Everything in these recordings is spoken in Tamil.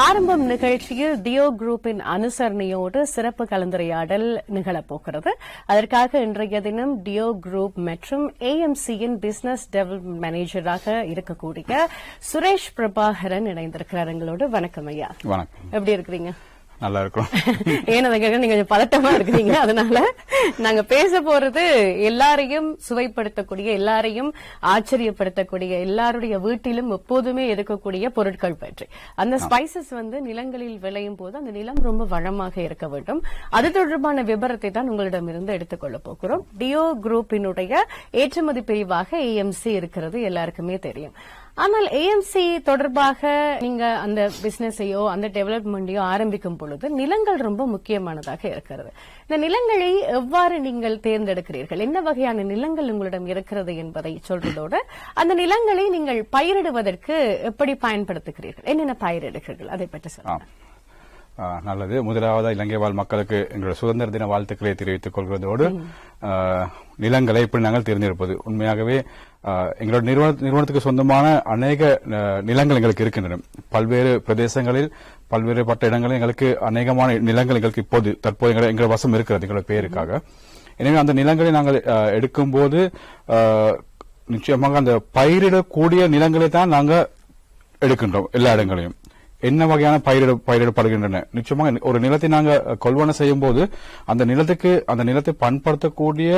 ஆரம்பம் நிகழ்ச்சியில் டியோ குரூப்பின் அனுசரணையோடு சிறப்பு கலந்துரையாடல் நிகழப்போகிறது. அதற்காக இன்றைய தினம் டியோ குரூப் மற்றும் AMCயின் பிசினஸ் டெவலப்மெண்ட் மேனேஜராக இருக்கக்கூடிய சுரேஷ் பிரபாகரன் இணைந்திருக்கிறார் எங்களோடு. வணக்கம் ஐயா. வணக்கம். எப்படி இருக்கிறீங்க? நல்லா இருக்கும். ஏன்னா நீங்க கொஞ்சம் பதட்டமா இருக்கிறீங்க. அதனால நாங்க பேச போறது எல்லாரையும் சுவைப்படுத்தக்கூடிய, எல்லாரையும் ஆச்சரியப்படுத்தக்கூடிய, எல்லாருடைய வீட்டிலும் எப்போதுமே இருக்கக்கூடிய பொருட்கள் பற்றி. அந்த ஸ்பைசஸ் நிலங்களில் விளையும் போது அந்த நிலம் ரொம்ப வளமாக இருக்க வேண்டும். அது தொடர்பான விபரத்தை தான் உங்களிடமிருந்து எடுத்துக்கொள்ள போகிறோம். டியோ குரூப்பினுடைய ஏற்றுமதி பிரிவாக AMC இருக்கிறது, எல்லாருக்குமே தெரியும். ஆனால் AMC தொடர்பாக நீங்க அந்த பிசினஸையோ அந்த டெவலப்மெண்டையோ ஆரம்பிக்கும் பொழுது நிலங்கள் ரொம்ப முக்கியமானதாக இருக்கிறது. இந்த நிலங்களை எவ்வாறு நீங்கள் தேர்ந்தெடுக்கிறீர்கள், என்ன வகையான நிலங்கள் உங்களிடம் இருக்கிறது என்பதை சொல்றதோடு அந்த நிலங்களை நீங்கள் பயிரிடுவதற்கு எப்படி பயன்படுத்துகிறீர்கள், என்னென்ன பயிரிடுகிறீர்கள், அதை பற்றி சொல்லுங்க. நல்லது. முதலாவது இலங்கை வாழ் மக்களுக்கு எங்களுடைய சுதந்திர தின வாழ்த்துக்களை தெரிவித்துக் கொள்வதோடு நிலங்களை எப்படி நாங்கள் தேர்ந்தெடுப்பது, உண்மையாகவே எங்களோட நிறுவனத்துக்கு சொந்தமான அநேக நிலங்கள் எங்களுக்கு இருக்கின்றன. பல்வேறு பிரதேசங்களில் பல்வேறுபட்ட இடங்களில் எங்களுக்கு அநேகமான நிலங்கள் எங்களுக்கு தற்போது எங்கள் வசம் இருக்கிறது எங்களோட பேருக்காக. எனவே அந்த நிலங்களை நாங்கள் எடுக்கும்போது நிச்சயமாக அந்த பயிரிடக்கூடிய நிலங்களை தான் நாங்கள் எடுக்கின்றோம். எல்லா இடங்களையும் என்ன வகையான பயிரிடப்படுகின்றன, நிச்சயமாக ஒரு நிலத்தை நாங்க கொள்வன செய்யும் போது அந்த நிலத்தை பண்படுத்தக்கூடிய,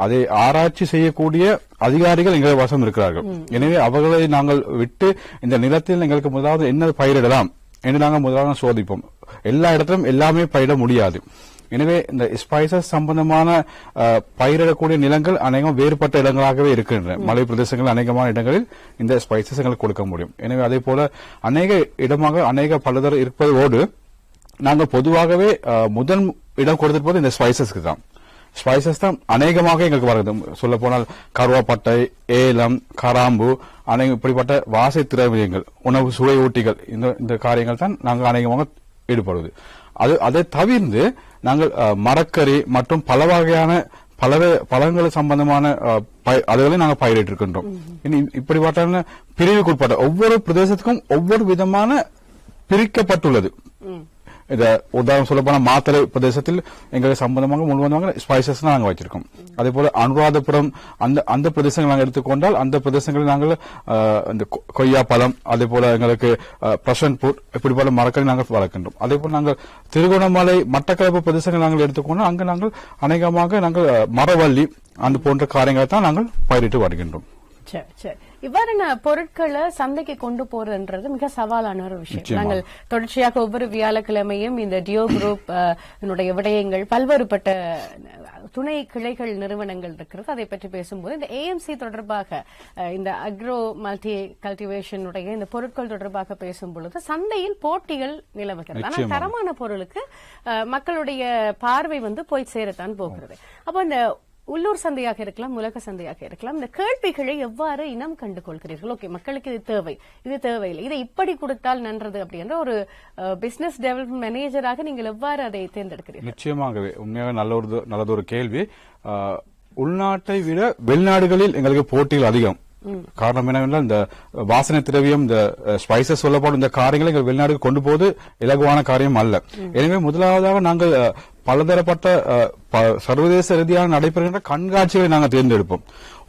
அதை ஆராய்ச்சி செய்யக்கூடிய அதிகாரிகள் எங்கள் வசம் இருக்கிறார்கள். எனவே அவர்களை நாங்கள் விட்டு இந்த நிலத்தில் எங்களுக்கு முதலாவது என்ன பயிரிடலாம் என்று நாங்கள் முதலாவது சோதிப்போம். எல்லா இடத்திலும் எல்லாமே பயிரிட முடியாது. எனவே இந்த ஸ்பைசஸ் சம்பந்தமான பயிரிடக்கூடிய நிலங்கள் அநேகம் வேறுபட்ட இடங்களாகவே இருக்கின்றன. மலை பிரதேசங்கள் அநேகமான இடங்களில் இந்த ஸ்பைசஸ் எங்களுக்கு கொடுக்க முடியும். எனவே அதே போல அநேக பலதர இருப்பதோடு நாங்கள் பொதுவாகவே முதல் இடம் கொடுத்திருப்பது இந்த ஸ்பைசஸ்க்கு தான். ஸ்பைசஸ் தான் அநேகமாக எங்களுக்கு வருது. சொல்ல போனால் கருவாப்பட்டை, ஏலம், கராம்பு, இப்படிப்பட்ட வாசை திரவியங்கள், உணவு சுவை ஊட்டிகள், இந்த காரியங்கள் தான் நாங்கள் அநேகமாக ஈடுபடுவது. அதை தவிர்த்து நாங்கள் மரக்கறி மற்றும் பல வகையான பழங்கள் சம்பந்தமான அதுகளை நாங்கள் பயிரிட்டிருக்கின்றோம். இப்படிப்பட்ட பிரிவுக்குட்பட்ட ஒவ்வொரு பிரதேசத்துக்கும் ஒவ்வொரு விதமான பிரிக்கப்பட்டுள்ளது. இத உதாரணம் சொல்ல போனா மாத்தளை பிரதேசத்தில் எங்களுக்கு சம்பந்தமாக முழுவதுமாக ஸ்பைசஸ் நாங்கள் வச்சிருக்கோம். அதே போல அனுராதபுரம் அந்த பிரதேசங்கள் நாங்கள் எடுத்துக்கொண்டால் அந்த பிரதேசங்களில் நாங்கள் இந்த கொய்யா பழம், அதே போல எங்களுக்கு பிரசன்பூர், இப்படிப்பட்ட மரக்கறி நாங்கள் வளர்க்கின்றோம். அதே போல நாங்கள் திருகோணமலை, மட்டக்களப்பு பிரதேசங்கள் நாங்கள் எடுத்துக்கொண்டால் அங்கு நாங்கள் அநேகமாக நாங்கள் மரவள்ளி அந்த போன்ற காரியங்களை தான் நாங்கள் பயிரிட்டு வருகின்றோம். இவ்வாறான பொருட்களை சந்தைக்கு கொண்டு போறதுன்றது மிக சவாலான ஒரு விஷயம். நாங்கள் தொடர்ச்சியாக ஒவ்வொரு வியாழக்கிழமையும் இந்த டியோ குரூப் விடயங்கள், பல்வேறுபட்ட துணை கிளைகள் நிறுவனங்கள் இருக்கிறது, அதை பற்றி பேசும்போது இந்த AMC தொடர்பாக இந்த அக்ரோ மல்டி கல்டிவேஷன் இந்த பொருட்கள் தொடர்பாக பேசும் பொழுது சந்தையில் போட்டிகள் நிலவுகிறது. ஆனால் தரமான பொருளுக்கு மக்களுடைய பார்வை போய் சேரத்தான் போகிறது. அப்போ இந்த உள்ளூர் சந்தையாக இருக்கலாம், உலக சந்தையாக இருக்கலாம், இந்த கேள்விகளை எவ்வாறு இனம் கண்டு கொள்கிறீர்கள்? ஓகே, மக்களுக்கு இது தேவை, இது தேவையில்லை, இதை இப்படி கொடுத்தால் நன்றது அப்படின்ற ஒரு பிசினஸ் டெவலப்மெண்ட் மேனேஜராக நீங்கள் எவ்வாறு அதை தேர்ந்தெடுக்கிறீர்கள்? நிச்சயமாகவே உண்மையாக நல்லதொரு கேள்வி. உள்நாட்டை விட வெளிநாடுகளில் எங்களுக்கு போட்டிகள் அதிகம். காரணம் என்னவென்றால் இந்த வாசனை திரவியம், இந்த ஸ்பைசஸ் சொல்லப்படும் இந்த காரியங்களை எங்கள் வெளிநாடுக்கு கொண்டு போவது இலகுவான காரியம் அல்ல. எனவே முதலாவதாக நாங்கள் பலதரப்பட்ட சர்வதேச ரீதியாக நடைபெறுகின்ற கண்காட்சிகளை நாங்கள் தேர்ந்தெடுப்போம்.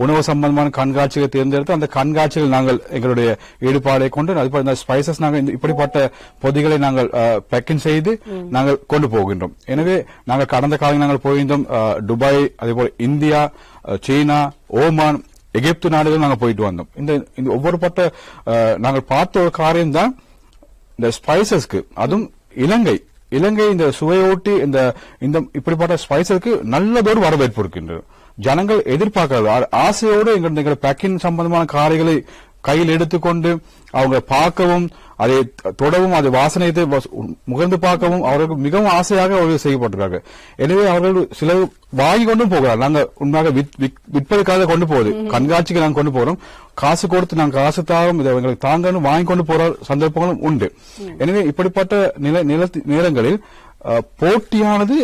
உணவு சம்பந்தமான கண்காட்சிகளை தேர்ந்தெடுத்து அந்த கண்காட்சிகள் நாங்கள் எங்களுடைய ஈடுபாடை கொண்டு இந்த ஸ்பைசஸ் நாங்கள் இப்படிப்பட்ட பொதிகளை நாங்கள் பேக்கிங் செய்து நாங்கள் கொண்டு போகின்றோம். எனவே நாங்கள் கடந்த காலம் நாங்கள் போயிருந்தோம் துபாய், அதேபோல இந்தியா, சீனா, ஓமான், எகிப்து நாடுகள் நாங்கள் போயிட்டு வந்தோம். இந்த ஒவ்வொரு நாங்கள் பார்த்த ஒரு காரியம் தான் இந்த ஸ்பைசஸ்க்கு, அதுவும் இலங்கை இந்த சுவையோட்டி இந்த இப்படிப்பட்ட ஸ்பைசஸ்க்கு நல்லதொரு வரவேற்பு இருக்கின்றது. ஜனங்கள் எதிர்பார்க்கிறது ஆசையோடு எங்களுடைய பேக்கிங் சம்பந்தமான காரியங்களை கையில் எடுத்துக்கொண்டு அவங்க பார்க்கவும், அதை தொடவும், அதை வாசனையை முகர்ந்து பார்க்கவும் அவர்கள் மிகவும் ஆசையாக அவர்கள் செய்யப்பட்டிருக்காங்க. எனவே அவர்கள் சிலர் வாங்கி கொண்டும் போகிறார். நாங்கள் உண்மையாக விற்பதற்காக கொண்டு போகுது, கண்காட்சிக்கு நாங்கள் கொண்டு போறோம், காசு கொடுத்து நாங்கள் காசு தாவும், இதை எங்களுக்கு தாங்கன்னு வாங்கி கொண்டு போற சந்தர்ப்பங்களும் உண்டு. எனவே இப்படிப்பட்ட நேரங்களில் போட்டியானது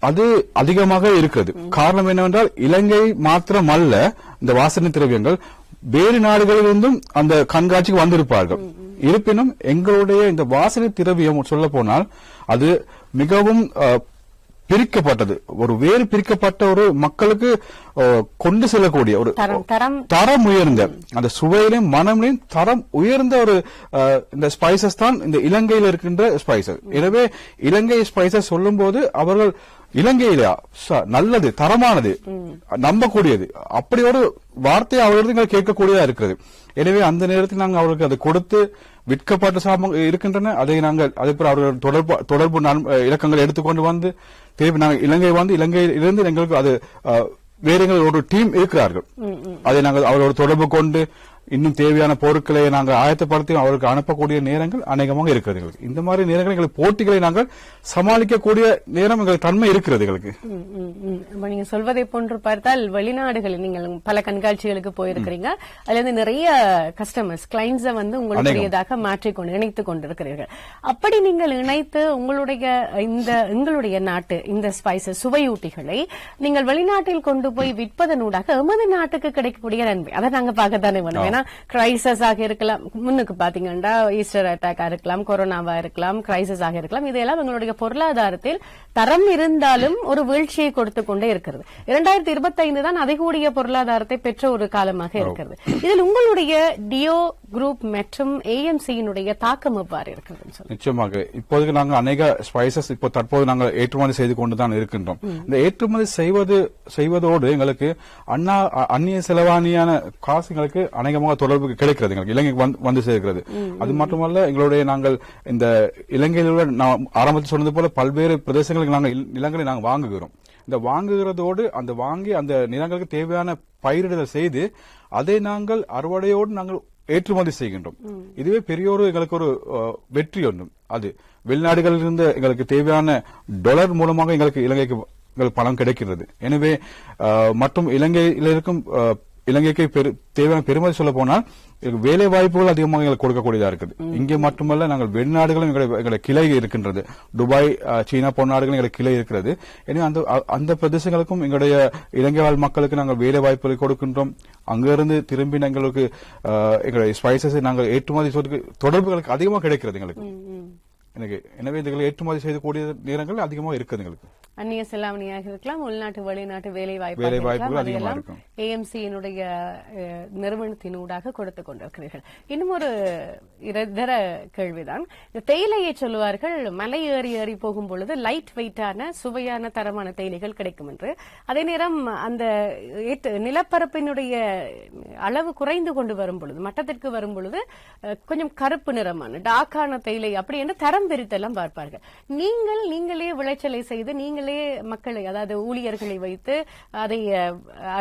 அது அதிகமாக இருக்கிறது. காரணம் என்னவென்றால் இலங்கை மாத்திரம் அல்ல, இந்த வாசனை திரவியங்கள் வேறு நாடுகளிலிருந்தும் அந்த கண்காட்சிக்கு வந்திருப்பார்கள். இருப்பினும் எங்களுடைய இந்த வாசனை திரவியம் சொல்ல போனால் அது மிகவும் பிரிக்கப்பட்டது, ஒரு வேறு பிரிக்கப்பட்ட ஒரு மக்களுக்கு கொண்டு செல்லக்கூடிய ஒரு தரம் உயர்ந்த அந்த சுவையிலும் மனமிலையும் தரம் உயர்ந்த ஒரு இந்த ஸ்பைசஸ் தான் இந்த இலங்கையில் இருக்கின்ற ஸ்பைசஸ். எனவே இலங்கை ஸ்பைசஸ் சொல்லும் போது அவர்கள் இலங்கையில நல்லது, தரமானது, நம்பக்கூடியது, அப்படி ஒரு வார்த்தையை அவர்கள் கேட்கக்கூடியதா இருக்கிறது. எனவே அந்த நேரத்தில் நாங்கள் அவர்களுக்கு அதை கொடுத்து விற்கப்பட்ட சாமான் இருக்கின்றன, அதை நாங்கள் அதே போல அவர்கள் தொடர்பு இலக்கங்களை எடுத்துக்கொண்டு வந்து திருப்பி நாங்கள் இலங்கை வந்து இலங்கையில் இருந்து எங்களுக்கு அது வேற ஒரு டீம் இருக்கிறார்கள், அதை நாங்கள் அவரோட தொடர்பு கொண்டு இன்னும் தேவையான பொருட்களை நாங்கள் ஆயத்தப்படுத்தி அவருக்கு அனுப்பக்கூடிய நேரங்கள் அநேகமாக இருக்கிறது. இந்த மாதிரி நேரங்கள் எங்களுக்கு போட்டிகளை நாங்கள் சமாளிக்கக்கூடிய நேரம் எங்களுக்கு தன்மை இருக்கிறது. எங்களுக்கு நீங்க சொல்வதை போன்று பார்த்தால் வெளிநாடுகளில் நீங்கள் பல கண்காட்சிகளுக்கு போயிருக்கிறீங்க, அதுல இருந்து நிறைய கஸ்டமர்ஸ் கிளைண்ட்ஸை வந்து உங்களுடையதாக மாற்றிக்கொண்டு இணைத்துக் கொண்டிருக்கிறீர்கள். அப்படி நீங்கள் இணைத்து எங்களுடைய நாட்டு இந்த ஸ்பைசஸ் சுவையூட்டிகளை நீங்கள் வெளிநாட்டில் கொண்டு போய் விற்பதனூடாக எமது நாட்டுக்கு கிடைக்கக்கூடிய நன்மை அதை நாங்க பார்க்கத்தானே வேணும். கிரைசஸ் ஆக இருக்கலாம், முன்னுக்கு பாத்தீங்கன்னா ஈஸ்டர் அட்டாக் இருக்கலாம், கொரோனாவா இருக்கலாம், கிரைசஸ் ஆக இருக்கலாம், இதெல்லாம் எங்களுடைய பொருளாதாரத்தில் தரம் இருந்தாலும் ஒரு வீழ்ச்சியை கொடுத்து கொண்டே இருக்கிறது. 2025 தான் அதிகூடிய பொருளாதாரத்தை பெற்ற ஒரு காலமாக இருக்கிறது. இதில் உங்களுடைய டியோ குரூப் மற்றும் ஏஎம்சியினுடைய தாக்கம் எவ்வாறு இருக்கிறது? நிச்சயமாக இப்போதைக்கு நாங்கள் அநேக ஸ்பைசஸ் இப்போ தற்போது நாங்கள் ஏற்றுமதி செய்து கொண்டுதான் இருக்கின்றோம். இந்த ஏற்றுமதி செய்வதோடு எங்களுக்கு அந்நிய செலவாணியான காசு எங்களுக்கு அநேகமாக தொடர்பு கிடைக்கிறது, எங்களுக்கு இலங்கைக்கு வந்து சேர்க்கிறது. அது மட்டுமல்ல, எங்களுடைய நாங்கள் இந்த இலங்கையில் உள்ள ஆரம்பத்தில் சொன்னது போல பல்வேறு பிரதேசங்களுக்கு நாங்கள் நிலங்களை நாங்கள் வாங்குகிறோம். இந்த வாங்குகிறதோடு அந்த வாங்கி அந்த நிலங்களுக்கு தேவையான பயிரிடுதல் செய்து அதை நாங்கள் அறுவடையோடு நாங்கள் ஏற்றுமதி செய்கின்றோம். இதுவே பெரிய ஒரு எங்களுக்கு ஒரு வெற்றி ஒன்றும். அது வெளிநாடுகளில் இருந்து எங்களுக்கு தேவையான டாலர் மூலமாக எங்களுக்கு இலங்கைக்கு பணம் கிடைக்கிறது. எனவே மற்றும் இலங்கையில் இருக்கும் இலங்கைக்கு தேவையான பெருமதி சொல்ல போனால் வேலை வாய்ப்புகள் அதிகமாக எங்களுக்கு கொடுக்கக்கூடியதா இருக்குது. இங்கே மட்டுமல்ல, நாங்கள் வெளிநாடுகளும் எங்களுடைய கிளை இருக்கின்றது. துபாய், சீனா போன்ற நாடுகளும் எங்களுக்கு கிளை இருக்கிறது. எனவே அந்த பிரதேசங்களுக்கும் எங்களுடைய இலங்கை வாழ் மக்களுக்கு நாங்கள் வேலை வாய்ப்புகளை கொடுக்கின்றோம். அங்கிருந்து திரும்பி எங்களுக்கு எங்களுடைய ஸ்பைசஸை நாங்கள் ஏற்றுமதி தொடர்புகளுக்கு அதிகமாக கிடைக்கிறது எங்களுக்கு. எனவே இதுகளை ஏற்றுமதி செய்யக்கூடிய நேரங்கள் அதிகமாக இருக்குது எங்களுக்கு. அந்நிய செலாவணியாக இருக்கலாம், உள்நாட்டு வெளிநாட்டு வேலை வாய்ப்புகள் ஏஎம்சியினுடைய நிறுவனத்தினூடாக கொடுத்துக் கொண்டிருக்கிறீர்கள். இன்னும் ஒரு இதர கேள்விதான், இந்த தேயிலையை சொல்லுவார்கள் மலை ஏறி போகும் பொழுது லைட் வெயிட்டான சுவையான தரமான தேயிலைகள் கிடைக்கும் என்று. அதே நேரம் அந்த நிலப்பரப்பினுடைய அளவு குறைந்து கொண்டு வரும் பொழுது, மட்டத்திற்கு வரும் பொழுது கொஞ்சம் கருப்பு நிறமான டார்க்கான தேயிலை அப்படி என்று தரம் பிரித்தெல்லாம் பார்ப்பார்கள். நீங்களே விளைச்சலை செய்து நீங்களே மக்களை, அதாவது ஊழியர்களை வைத்து அதை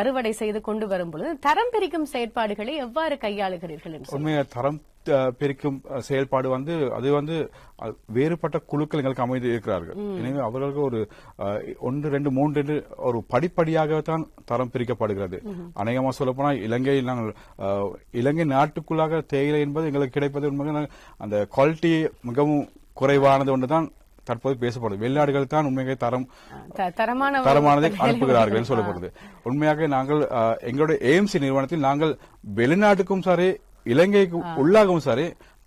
அறுவடை செய்து கொண்டு வரும் பொழுது தரம் பிரிக்கும் செயற்பாடுகளை எவ்வாறு கையாளுகிறீர்கள்? உண்மையா தரம் பிரிக்கும் செயல்பாடு அது வேறுபட்ட குழுக்கள் எங்களுக்கு அமைந்து இருக்கிறார்கள். எனவே அவர்களுக்கு ஒரு 1, 2, 3 என்று ஒரு படிப்படியாகத்தான் தரம் பிரிக்கப்படுகிறது. அநேகமாக சொல்ல போனால் இலங்கையில் நாங்கள் இலங்கை நாட்டுக்குள்ளாக தேயிலை என்பது எங்களுக்கு கிடைப்பது உண்மையாக அந்த குவாலிட்டி மிகவும் குறைவானது ஒன்றுதான் தற்போது பேசப்படுது. வெளிநாடுகள் தான் உண்மையாக தரமானதை அனுப்புகிறார்கள் சொல்லப்படுது. உண்மையாக நாங்கள் எங்களுடைய ஏஎம்சி நிறுவனத்தில் நாங்கள் வெளிநாட்டுக்கும் சரி இலங்கைக்கு உள்ளாகவும் சரி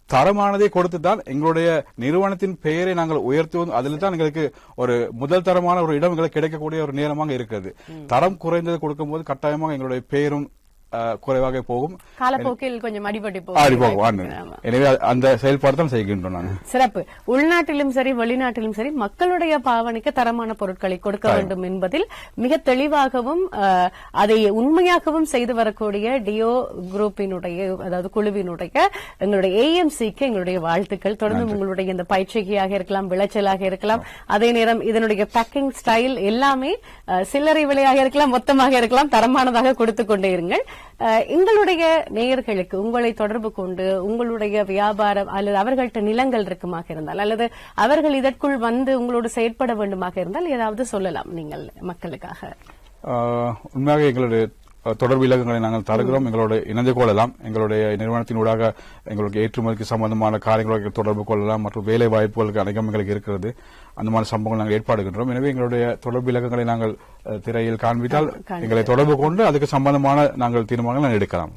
தரமானதை கொடுத்துதான் எங்களுடைய நிறுவனத்தின் பெயரை நாங்கள் உயர்த்துவது. அதில் தான் எங்களுக்கு ஒரு முதல் தரமான ஒரு இடம் எங்களுக்கு கிடைக்கக்கூடிய ஒரு நேரமாக இருக்கிறது. தரம் குறைந்ததை கொடுக்கும் போது கட்டாயமாக எங்களுடைய பெயரும் குறைவாக போகும், காலப்போக்கில் கொஞ்சம் அடிபட்டு போகும். எனவே அந்த செயல்பாடு தான் செய்கின்றோம் நாங்கள். சிறப்பு. உள்நாட்டிலும் சரி வெளிநாட்டிலும் சரி மக்களுடைய பாவனைக்கு தரமான பொருட்களை கொடுக்க வேண்டும் என்பதில் மிக தெளிவாகவும் அதை உண்மையாகவும் செய்து வரக்கூடிய டியோ குரூப்பினுடைய, அதாவது குழுவினுடைய எங்களுடைய ஏஎம்சிக்கு எங்களுடைய வாழ்த்துக்கள். தொடர்ந்து உங்களுடைய இந்த பயிற்சியாக இருக்கலாம், விளைச்சலாக இருக்கலாம், அதே நேரம் இதனுடைய பேக்கிங் ஸ்டைல் எல்லாமே சில்லறை விலையாக இருக்கலாம், மொத்தமாக இருக்கலாம், தரமானதாக கொடுத்துக் கொண்டே இருங்கள். எங்களுடைய நேயர்களுக்கு உங்களை தொடர்பு கொண்டு உங்களுடைய வியாபாரம் அல்லது அவர்கள்ட்ட நிலங்கள் இருக்குமாக இருந்தால் அல்லது அவர்கள் இதற்குள் வந்து உங்களோடு செயற்பட வேண்டுமாக இருந்தால் ஏதாவது சொல்லலாம் நீங்கள் மக்களுக்காக? உண்மையாக எங்களுடைய தொடர்பு இலக்கங்களை நாங்கள் தருகிறோம். எங்களோட இணைந்து கொள்ளலாம். எங்களுடைய நிறுவனத்தினூடாக எங்களுக்கு ஏற்றுமதிக்கு சம்பந்தமான காரியங்களுக்கு தொடர்பு கொள்ளலாம். மற்றும் வேலை வாய்ப்புகளுக்கு அதிகம் எங்களுக்கு இருக்கிறது. அந்த மாதிரி சம்பவங்கள் நாங்கள் ஏற்பாடுகின்றோம். எனவே எங்களுடைய தொடர்பு இலக்கங்களை நாங்கள் திரையில் காண்பித்தால் எங்களை தொடர்பு கொண்டு அதுக்கு சம்பந்தமான நாங்கள் தீர்மானங்கள் எடுக்கலாம்.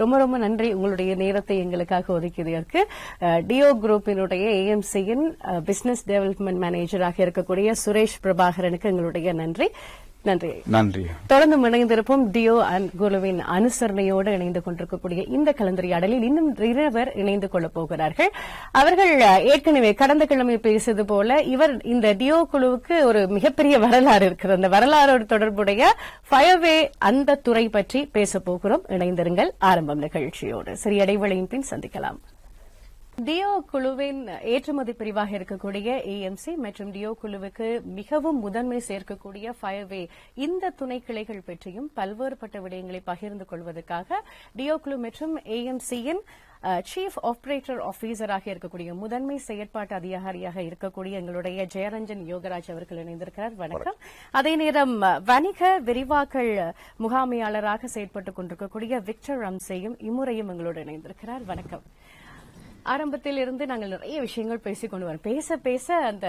ரொம்ப ரொம்ப நன்றி உங்களுடைய நேரத்தை எங்களுக்காக ஒதுக்கியதற்கு. டியோ குரூப்பினுடைய ஏஎம்சியின் பிசினஸ் டெவலப்மெண்ட் மேனேஜராக இருக்கக்கூடிய சுரேஷ் பிரபாகரனுக்கு எங்களுடைய நன்றி. நன்றி. தொடர்ந்து இணைந்திருப்போம். டியோ குழுவின் அனுசரணையோடு இணைந்து கொண்டிருக்கக்கூடிய இந்த கலந்துரையாடலில் இன்னும் இருவர் இணைந்து கொள்ளப் போகிறார்கள். அவர்கள் ஏற்கனவே கடந்த கிழமை பேசியது போல இந்த டியோ குழுவுக்கு ஒரு மிகப்பெரிய வரலாறு இருக்கிறது. அந்த வரலாறோடு தொடர்புடைய ஃபயர்வே அந்த துறை பற்றி பேச போகிறோம். இணைந்திருங்கள். ஆரம்பம் நிகழ்ச்சியோடு சிறிய இடைவெளியின் பின் சந்திக்கலாம். டியோ குழுவின் ஏற்றுமதி பிரிவாக இருக்கக்கூடிய ஏஎம்சி மற்றும் டியோ குழுவுக்கு மிகவும் முதன்மை சேர்க்கக்கூடிய ஃபயர்வே இந்த துணை கிளைகள் பற்றியும் பல்வேறுபட்ட விடயங்களை பகிர்ந்து கொள்வதற்காக டியோ குழு மற்றும் ஏஎம்சியின் சீஃப் ஆபரேட்டர் ஆபீசராக இருக்கக்கூடிய முதன்மை செயற்பாட்டு அதிகாரியாக இருக்கக்கூடிய எங்களுடைய ஜெயரஞ்சன் யோகராஜ் அவர்கள் இணைந்திருக்கிறார். வணக்கம். அதே நேரம் வணிக விரிவாக்கல் முகாமையாளராக செயற்பட்டுக் கொண்டிருக்கக்கூடிய விக்டர் ரம்சேயும் இம்முறையும் எங்களோடு இணைந்திருக்கிறார். வணக்கம். ஆரம்பத்தில் இருந்து நாங்கள் நிறைய விஷயங்கள் பேசிக் கொண்டு வரோம். பேச பேச அந்த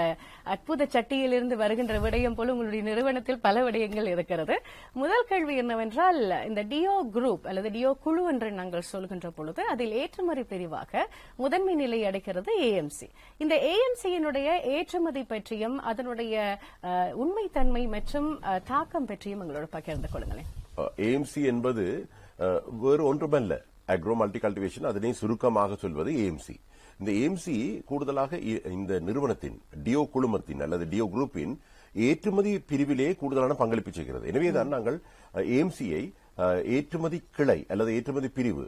அற்புத சட்டியிலிருந்து வருகின்ற விடயம் போல உங்களுடைய நிறுவனத்தில் பல விடயங்கள் இருக்கிறது. முதல் கேள்வி என்னவென்றால், இந்த டியோ குரூப் அல்லது டியோ குழு என்று நாங்கள் சொல்கின்ற பொழுது அதில் ஏற்றுமதி பிரிவாக முதன்மை நிலை அடைகிறது ஏஎம்சி. இந்த ஏஎம்சியினுடைய ஏற்றுமதி பற்றியும் அதனுடைய உண்மைத்தன்மை மற்றும் தாக்கம் பற்றியும் எங்களோட பகிர்ந்து கொள்ளுங்களேன். ஏஎம்சி என்பது வேறு ஒன்றுமல்ல, அக்ரோ மல்டி கல்டிவேஷன், அதனை சுருக்கமாக சொல்வது ஏஎம்சி. இந்த ஏஎம்சி கூடுதலாக இந்த நிறுவனத்தின் டியோ குழுமத்தின் அல்லது டியோ குரூப்பின் ஏற்றுமதி பிரிவிலே கூடுதலான பங்களிப்பு செய்கிறது. எனவேதான் நாங்கள் ஏஎம்சியை ஏற்றுமதி கிளை அல்லது ஏற்றுமதி பிரிவு,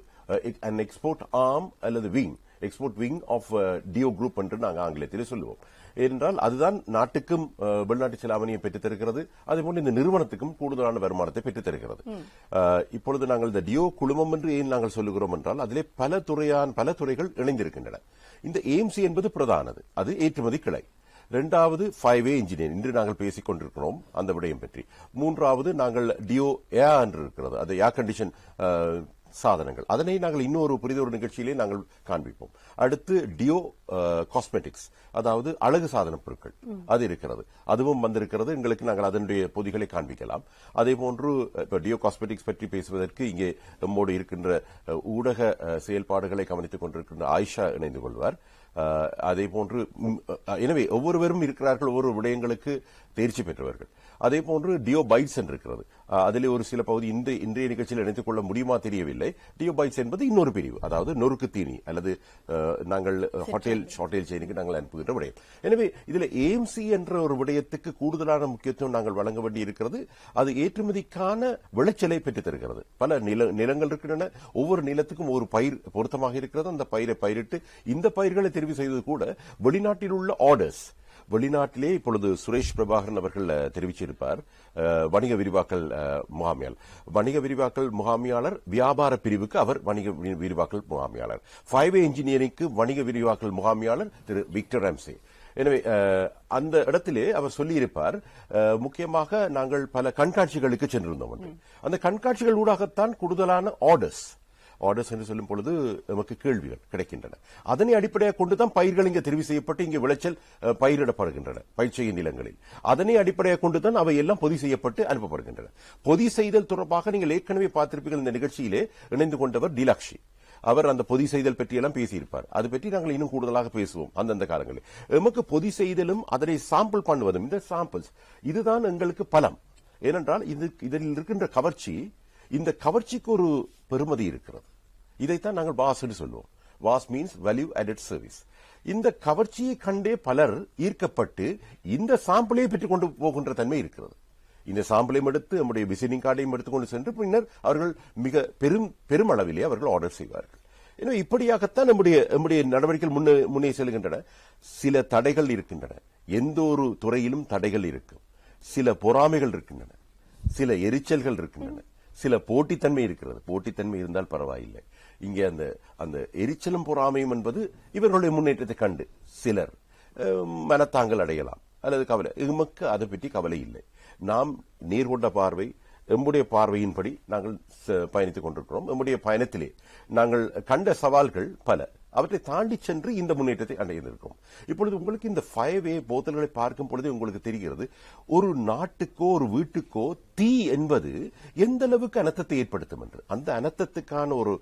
எக்ஸ்போர்ட் ஆர்ம் அல்லது விங், எக்ஸ்போர்ட் விங் ஆஃப் டியோ குரூப் என்று நாங்கள் ஆங்கிலத்திலே சொல்லுவோம். ஏனென்றால் அதுதான் நாட்டுக்கும் வெளிநாட்டு செலாவணியை பெற்றுத் தருகிறது, அதேபோன்று இந்த நிறுவனத்துக்கும் கூடுதலான வருமானத்தை பெற்றுத் தருகிறது. இப்பொழுது நாங்கள் இந்த டியோ குழுமம் என்று ஏன் நாங்கள் சொல்லுகிறோம் என்றால் அதிலே பல துறைகள் இணைந்திருக்கின்றன. இந்த ஏஎம்சி என்பது பிரதானது, அது ஏற்றுமதி கிளை. இரண்டாவது ஃபயர்வே இன்ஜினியர், இன்று நாங்கள் பேசிக் கொண்டிருக்கிறோம் அந்த விடயம் பற்றி. மூன்றாவது நாங்கள் டியோ ஏர் என்று இருக்கிறது, அது ஏர் கண்டிஷன் சாதனங்கள், அதனை நாங்கள் இன்னொரு புரிதொரு நிகழ்ச்சியிலே நாங்கள் காண்பிப்போம். அடுத்து டியோ காஸ்மெட்டிக்ஸ், அதாவது அழகு சாதன பொருட்கள், அது இருக்கிறது, அதுவும் வந்திருக்கிறது. எங்களுக்கு நாங்கள் அதனுடைய பொதிகளை காண்பிக்கலாம். அதே போன்று டியோ காஸ்மெட்டிக்ஸ் பற்றி பேசுவதற்கு இங்கே நம்மோடு இருக்கின்ற ஊடக செயல்பாடுகளை கவனித்துக் கொண்டிருக்கின்ற ஆயிஷா இணைந்து கொள்வார். அதே போன்று எனவே ஒவ்வொருவரும் இருக்கிறார்கள், ஒவ்வொரு விடயங்களுக்கு தேர்ச்சி பெற்றவர்கள். அதே போன்று டியோ பைட்ஸ் என்று இருக்கிறது, அதிலே ஒரு சில பகுதி இன்றைய நிகழ்ச்சியில் இணைத்துக் கொள்ள முடியுமா தெரியவில்லை. டியோ பைட்ஸ் என்பது இன்னொரு பிரிவு, அதாவது நொறுக்கு தீனி அல்லது நாங்கள் ஹோட்டல் செயினுக்கு நாங்கள் அனுப்புகின்ற விடயம். எனவே இதில் ஏஎம்சி என்ற ஒரு விடயத்துக்கு கூடுதலான முக்கியத்துவம் நாங்கள் வழங்க வேண்டி இருக்கிறது. அது ஏற்றுமதிக்கான விளைச்சலை பெற்றுத் தருகிறது. பல நிலங்கள் இருக்கின்றன, ஒவ்வொரு நிலத்துக்கும் ஒரு பயிர் பொருத்தமாக இருக்கிறது. அந்த பயிரை பயிரிட்டு இந்த பயிர்களை தெரிவு செய்வது கூட வெளிநாட்டில் உள்ள ஆர்டர்ஸ், வெளிநாட்டிலே இப்பொழுது சுரேஷ் பிரபாகரன் அவர்கள் தெரிவிச்சிருப்பார், வணிக விரிவாக்கல் முகாமையாளர். வணிக விரிவாக்கல் முகாமையாளர் வியாபார பிரிவுக்கு அவர் வணிக விரிவாக்கல் முகாமையாளர். ஃபயர்வே இன்ஜினியரிங்க்கு வணிக விரிவாக்கல் முகாமையாளர் திரு விக்டர் ரம்சே. எனவே அந்த இடத்திலே அவர் சொல்லியிருப்பார், முக்கியமாக நாங்கள் பல கண்காட்சிகளுக்கு சென்றிருந்தோம். அந்த கண்காட்சிகள் ஊடாகத்தான் கூடுதலான ஆர்டர்ஸ் என்று சொல்லும் பொழுது நமக்கு கேள்விகள் கிடைக்கின்றன. அதனை அடிப்படையாக கொண்டுதான் பயிர்கள் இங்கே தெரிவு செய்யப்பட்டு இங்கே விளைச்சல் பயிரிடப்படுகின்றன பயிர் செய்யும் நிலங்களில். அதனை அடிப்படையாக கொண்டுதான் அவை எல்லாம் பொதி செய்யப்பட்டு அனுப்பப்படுகின்றன. பொதி செய்தல் தொடர்பாக நீங்கள் ஏற்கனவே பார்த்திருப்பீர்கள், இந்த நிகழ்ச்சியிலே இணைந்து கொண்டவர் டிலாக்ஷி, அவர் அந்த பொதி செய்தல் பற்றியெல்லாம் பேசியிருப்பார். அது பற்றி நாங்கள் இன்னும் கூடுதலாக பேசுவோம் அந்தந்த காலங்களில். எமக்கு பொதி செய்தலும் அதனை சாம்பிள் பண்ணுவதும், இந்த சாம்பிள்ஸ் இதுதான் எங்களுக்கு பலம். ஏனென்றால் இதில் இருக்கின்ற கவர்ச்சி, இந்த கவர்ச்சிக்கு ஒரு பெருமதி இருக்கிறது. இதைத்தான் நாங்கள் வாஸ் என்று சொல்லுவோம். Was means value added service. இந்த கவர்ச்சியை கண்டே பலர் ஈர்க்கப்பட்டு இந்த சாம்பிளை பெற்றுக் கொண்டு போகின்ற தன்மை இருக்கிறது. இந்த சாம்பிளையும் எடுத்து நம்முடைய விசிட்டிங் கார்டையும் எடுத்துக்கொண்டு சென்று பின்னர் அவர்கள் மிக பெருமளவிலே அவர்கள் ஆர்டர் செய்வார்கள். எனவே இப்படியாகத்தான் நம்முடைய நடவடிக்கைகள் முன்னே செல்கின்றன. சில தடைகள் இருக்கின்றன, எந்த ஒரு துறையிலும் தடைகள் இருக்கும். சில பொறாமைகள் இருக்கின்றன, சில எரிச்சல்கள் இருக்கின்றன, சில போட்டித்தன்மை இருக்கிறது. போட்டித்தன்மை இருந்தால் பரவாயில்லை. இங்கே அந்த எரிச்சலும் பொறாமையும் என்பது இவர்களுடைய முன்னேற்றத்தை கண்டு சிலர் மனத்தாங்கல் அடையலாம் அல்லது கவலை. எமக்கு அதை பற்றி கவலை இல்லை. நாம் நேர்கொண்ட பார்வை, எம்முடைய பார்வையின்படி நாங்கள் பயணித்துக் கொண்டிருக்கிறோம். நம்முடைய பயணத்திலே நாங்கள் கண்ட சவால்கள் பல. அவற்றை தாண்டி சென்று இந்த முன்னேற்றத்தை அடைந்திருக்கும். இப்பொழுது உங்களுக்கு இந்த 5A போத்தல்களை பார்க்கும் பொழுது உங்களுக்கு தெரிகிறது, ஒரு நாட்டுக்கோ ஒரு வீட்டுக்கோ தீ என்பது எந்த அளவுக்கு அனர்த்தத்தை ஏற்படுத்தும் என்று. அந்த அனர்த்தத்துக்கான ஒரு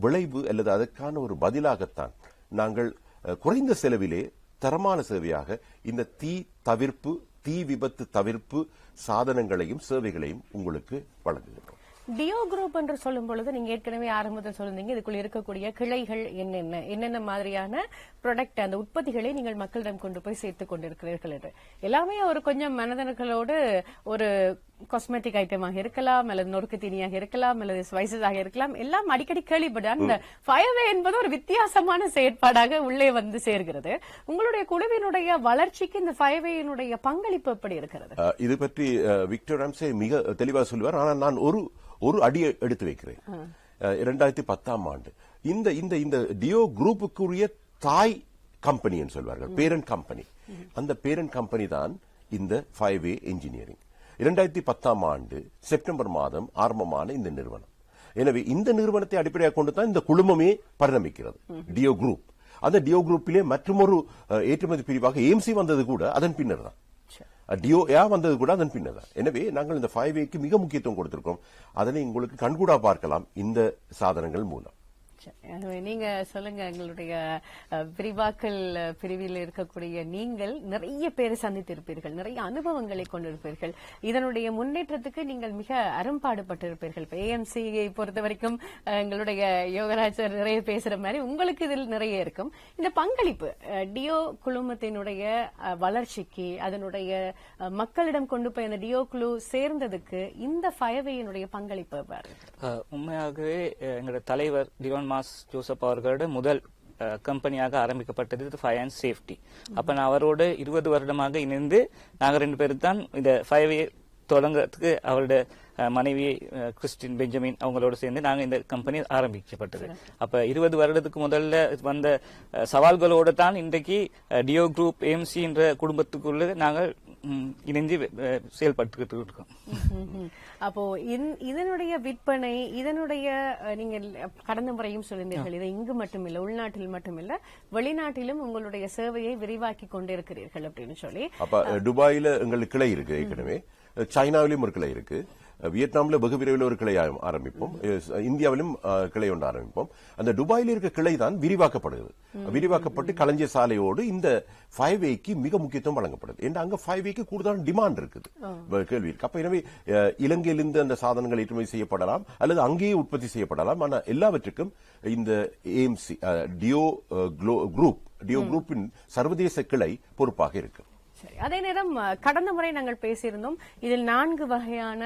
விளைவு அல்லது அதற்கான ஒரு பதிலாகத்தான் நாங்கள் குறைந்த செலவிலே தரமான சேவையாக இந்த தீ விபத்து தவிர்ப்பு சாதனங்களையும் சேவைகளையும் உங்களுக்கு வழங்குகின்றோம். டியோ குரூப் என்று சொல்லும் பொழுது நீங்க ஏற்கனவே ஆரம்பத்தில் சொல்லிருந்தீங்க, இதுக்குள்ள இருக்கக்கூடிய கிளைகள் என்னென்ன மாதிரியான ப்ராடக்ட், அந்த உற்பத்திகளை நீங்கள் மக்களிடம் கொண்டு போய் சேர்த்துக் கொண்டிருக்கிறீர்கள் என்று. எல்லாமே ஒரு கொஞ்சம் மனதனங்களோடு ஒரு காஸ்மெட்டிக் ஐட்டமாக இருக்கலாம், அல்லது நொறுக்கு தீனியாக இருக்கலாம், அல்லது ஸ்பைசஸாக இருக்கலாம், எல்லாம் அடிக்கடி கேள்விப்பட்ட அந்த 5A என்பது ஒரு வித்தியாசமான செயற்பாடாக உள்ளே வந்து சேர்கிறது. உங்களுடைய குழுவினுடைய வளர்ச்சிக்கு இந்த 5A பங்களிப்பு எப்படி இருக்கிறது? இது பற்றி விக்டர் ராம்சே மிக தெளிவாக சொல்லுவார். ஆனால் நான் ஒரு அடியை எடுத்து வைக்கிறேன். 2010ஆம் ஆண்டு இந்த டியோ குரூப்புக்குரிய தாய் கம்பெனி என்று சொல்வார்கள், பேரண்ட் கம்பெனி. அந்த பேரண்ட் கம்பெனி தான் இந்த 5A இன்ஜினியரிங். 2010ஆம் ஆண்டு செப்டம்பர் மாதம் ஆரம்பமான இந்த நிறுவனம். எனவே இந்த நிறுவனத்தை அடிப்படையாக கொண்டு தான் இந்த குழுமமே பரிணமிக்கிறது, டியோ குரூப். அந்த டியோ குரூப்பிலே மற்றொரு ஏற்றுமதி பிரிவாக ஏம்சி வந்தது கூட அதன் பின்னர் தான். டியோ வந்தது கூட அதன் பின்னர் தான். எனவே நாங்கள் இந்த 5Aக்கு மிக முக்கியத்துவம் கொடுத்திருக்கோம். அதனை உங்களுக்கு கண்கூடா பார்க்கலாம் இந்த சாதனங்கள் மூலம். நீங்க சொல்லுங்க, எங்களுடைய விரிவாக்கல் பிரிவில் இருக்கக்கூடிய நீங்கள் நிறைய பேரை சந்தித்திருப்பீர்கள், நிறைய அனுபவங்களை கொண்டிருப்பீர்கள். இதனுடைய முன்னேற்றத்துக்கு நீங்கள் மிக அரும்பாடுபட்டிருப்பீர்கள். இப்ப ஏஎம்சியை பொறுத்த வரைக்கும் எங்களுடைய யோகராஜர் நிறைய பேசுற மாதிரி உங்களுக்கு இதில் நிறைய இருக்கும். இந்த பங்களிப்பு டியோ குழுமத்தினுடைய வளர்ச்சிக்கு, அதனுடைய மக்களிடம் கொண்டு போய் அந்த டியோ குழு சேர்ந்ததுக்கு இந்த 5A பங்களிப்பு பாரு. உண்மையாகவே எங்களுடைய தலைவர் டிவான் மாஸ் ஜோசப் அவர்களோட முதல் கம்பெனியாக ஆரம்பிக்கப்பட்டது ஃபயர் அண்ட் சேஃப்டி. அப்ப நான் அவரோட 20 வருடமாக இணைந்து நாங்க 2 பேரும் தான் இந்த 5A தொடங்குறதுக்கு அவருடைய மனைவி கிறிஸ்டின் பெஞ்சமின் அவங்களோட சேர்ந்து நாங்க இந்த கம்பெனி ஆரம்பிக்கப்பட்டது. அப்ப 20 வருடத்துக்கு முதல்ல வந்த சவால்களோட தான் இன்றைக்கு டியோ குரூப் ஏஎம்சி என்ற குடும்பத்துக்குள்ள நாங்கள் இணைந்து செயல்பட்டு இருக்கோம். அப்போ இதனுடைய விற்பனை, நீங்கள் கடந்த முறையும் சொல்லியிருந்தீர்கள், இதை இங்கு மட்டுமில்லை, உள்நாட்டில் மட்டுமில்லை, வெளிநாட்டிலும் உங்களுடைய சேவையை விரிவாக்கி கொண்டிருக்கிறீர்கள் அப்படின்னு சொல்லி. அப்ப துபாயில எங்களுக்கு கிளை இருக்கு, ஏற்கனவே சைனாவிலும் ஒரு கிளை இருக்கு, வியட்நாம்ல வெகு விரைவில் ஒரு கிளை ஆரம்பிப்போம், இந்தியாவிலும் கிளை ஒன்று ஆரம்பிப்போம். அந்த துபாயில் இருக்க கிளை தான் விரிவாக்கப்படுகிறது. விரிவாக்கப்பட்டு களஞ்சிய சாலையோடு இந்த 5Aக்கு மிக முக்கியத்துவம் வழங்கப்படுது. ஏன்னா அங்க 5Aக்கு கூடுதலான டிமாண்ட் இருக்குது, கேள்வி இருக்கு. அப்ப எனவே இலங்கையிலிருந்து அந்த சாதனங்கள் ஏற்றுமதி செய்யப்படலாம் அல்லது அங்கேயே உற்பத்தி செய்யப்படலாம். ஆனா எல்லாவற்றுக்கும் இந்த ஏஎம்சி டியோ குரூப்பின் சர்வதேச கிளை பொறுப்பாக இருக்கு. அதே நேரம் கடந்த முறை நாங்கள் பேசியிருந்தோம், இதில் 4 வகையான